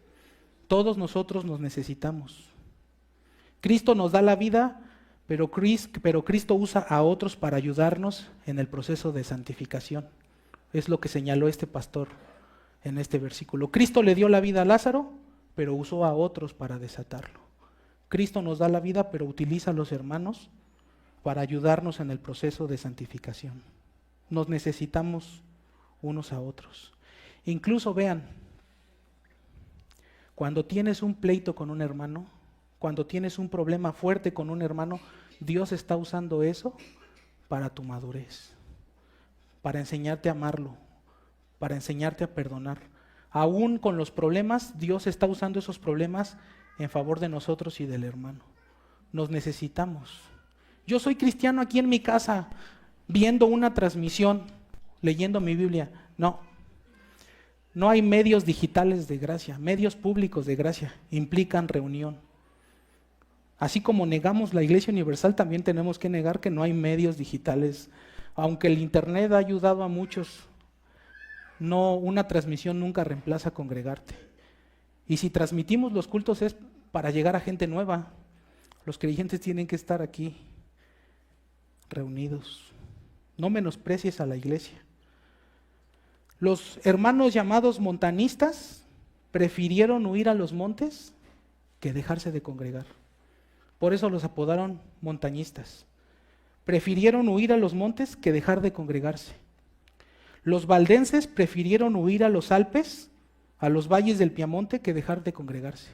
Todos nosotros nos necesitamos. Cristo nos da la vida, pero Cristo usa a otros para ayudarnos en el proceso de santificación. Es lo que señaló este pastor en este versículo. Cristo le dio la vida a Lázaro, pero usó a otros para desatarlo. Cristo nos da la vida, pero utiliza a los hermanos para ayudarnos en el proceso de santificación. Nos necesitamos unos a otros. Incluso vean, cuando tienes un pleito con un hermano, cuando tienes un problema fuerte con un hermano, Dios está usando eso para tu madurez, para enseñarte a amarlo, para enseñarte a perdonar. Aún con los problemas, Dios está usando esos problemas en favor de nosotros y del hermano. Nos necesitamos. Yo soy cristiano aquí en mi casa, viendo una transmisión, leyendo mi Biblia. No hay medios digitales de gracia, medios públicos de gracia, implican reunión. Así como negamos la Iglesia Universal, también tenemos que negar que no hay medios digitales. Aunque el internet ha ayudado a muchos, una transmisión nunca reemplaza congregarte. Y si transmitimos los cultos es para llegar a gente nueva. Los creyentes tienen que estar aquí reunidos. No menosprecies a la iglesia. Los hermanos llamados montanistas prefirieron huir a los montes que dejarse de congregar. Por eso los apodaron montañistas. Prefirieron huir a los montes que dejar de congregarse. Los valdenses prefirieron huir a los Alpes, a los valles del Piamonte, que dejar de congregarse.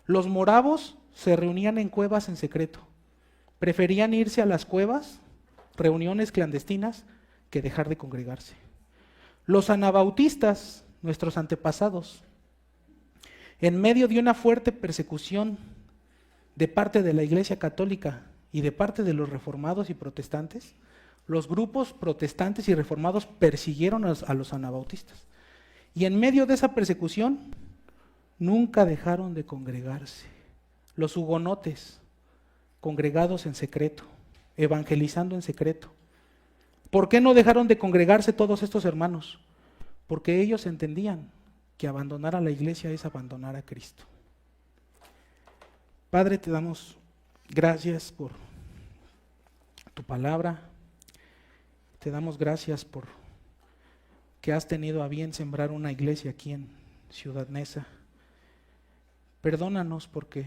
Los moravos se reunían en cuevas en secreto. Preferían irse a las cuevas, reuniones clandestinas, que dejar de congregarse. Los anabautistas, nuestros antepasados, en medio de una fuerte persecución de parte de la Iglesia Católica y de parte de los reformados y protestantes, los grupos protestantes y reformados persiguieron a los anabautistas. Y en medio de esa persecución, nunca dejaron de congregarse. Los hugonotes, congregados en secreto, evangelizando en secreto. ¿Por qué no dejaron de congregarse todos estos hermanos? Porque ellos entendían que abandonar a la iglesia es abandonar a Cristo. Padre, te damos gracias por tu palabra. Te damos gracias por que has tenido a bien sembrar una iglesia aquí en Ciudad Neza. Perdónanos porque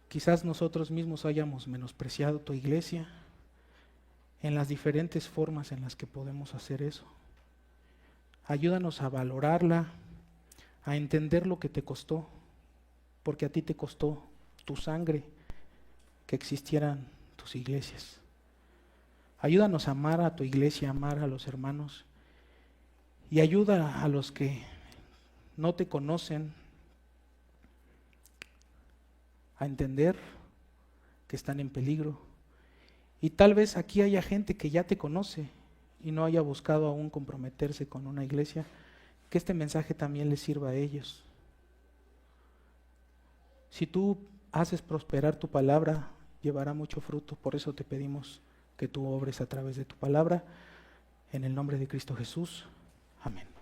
quizás nosotros mismos hayamos menospreciado tu iglesia. en las diferentes formas en las que podemos hacer eso. Ayúdanos a valorarla, a entender lo que te costó, porque a ti te costó tu sangre que existieran tus iglesias. Ayúdanos a amar a tu iglesia, a amar a los hermanos, y ayuda a los que no te conocen a entender que están en peligro. Y tal vez aquí haya gente que ya te conoce y no haya buscado aún comprometerse con una iglesia, que este mensaje también les sirva a ellos. Si tú haces prosperar tu palabra, llevará mucho fruto. Por eso te pedimos que tú obres a través de tu palabra. En el nombre de Cristo Jesús. Amén.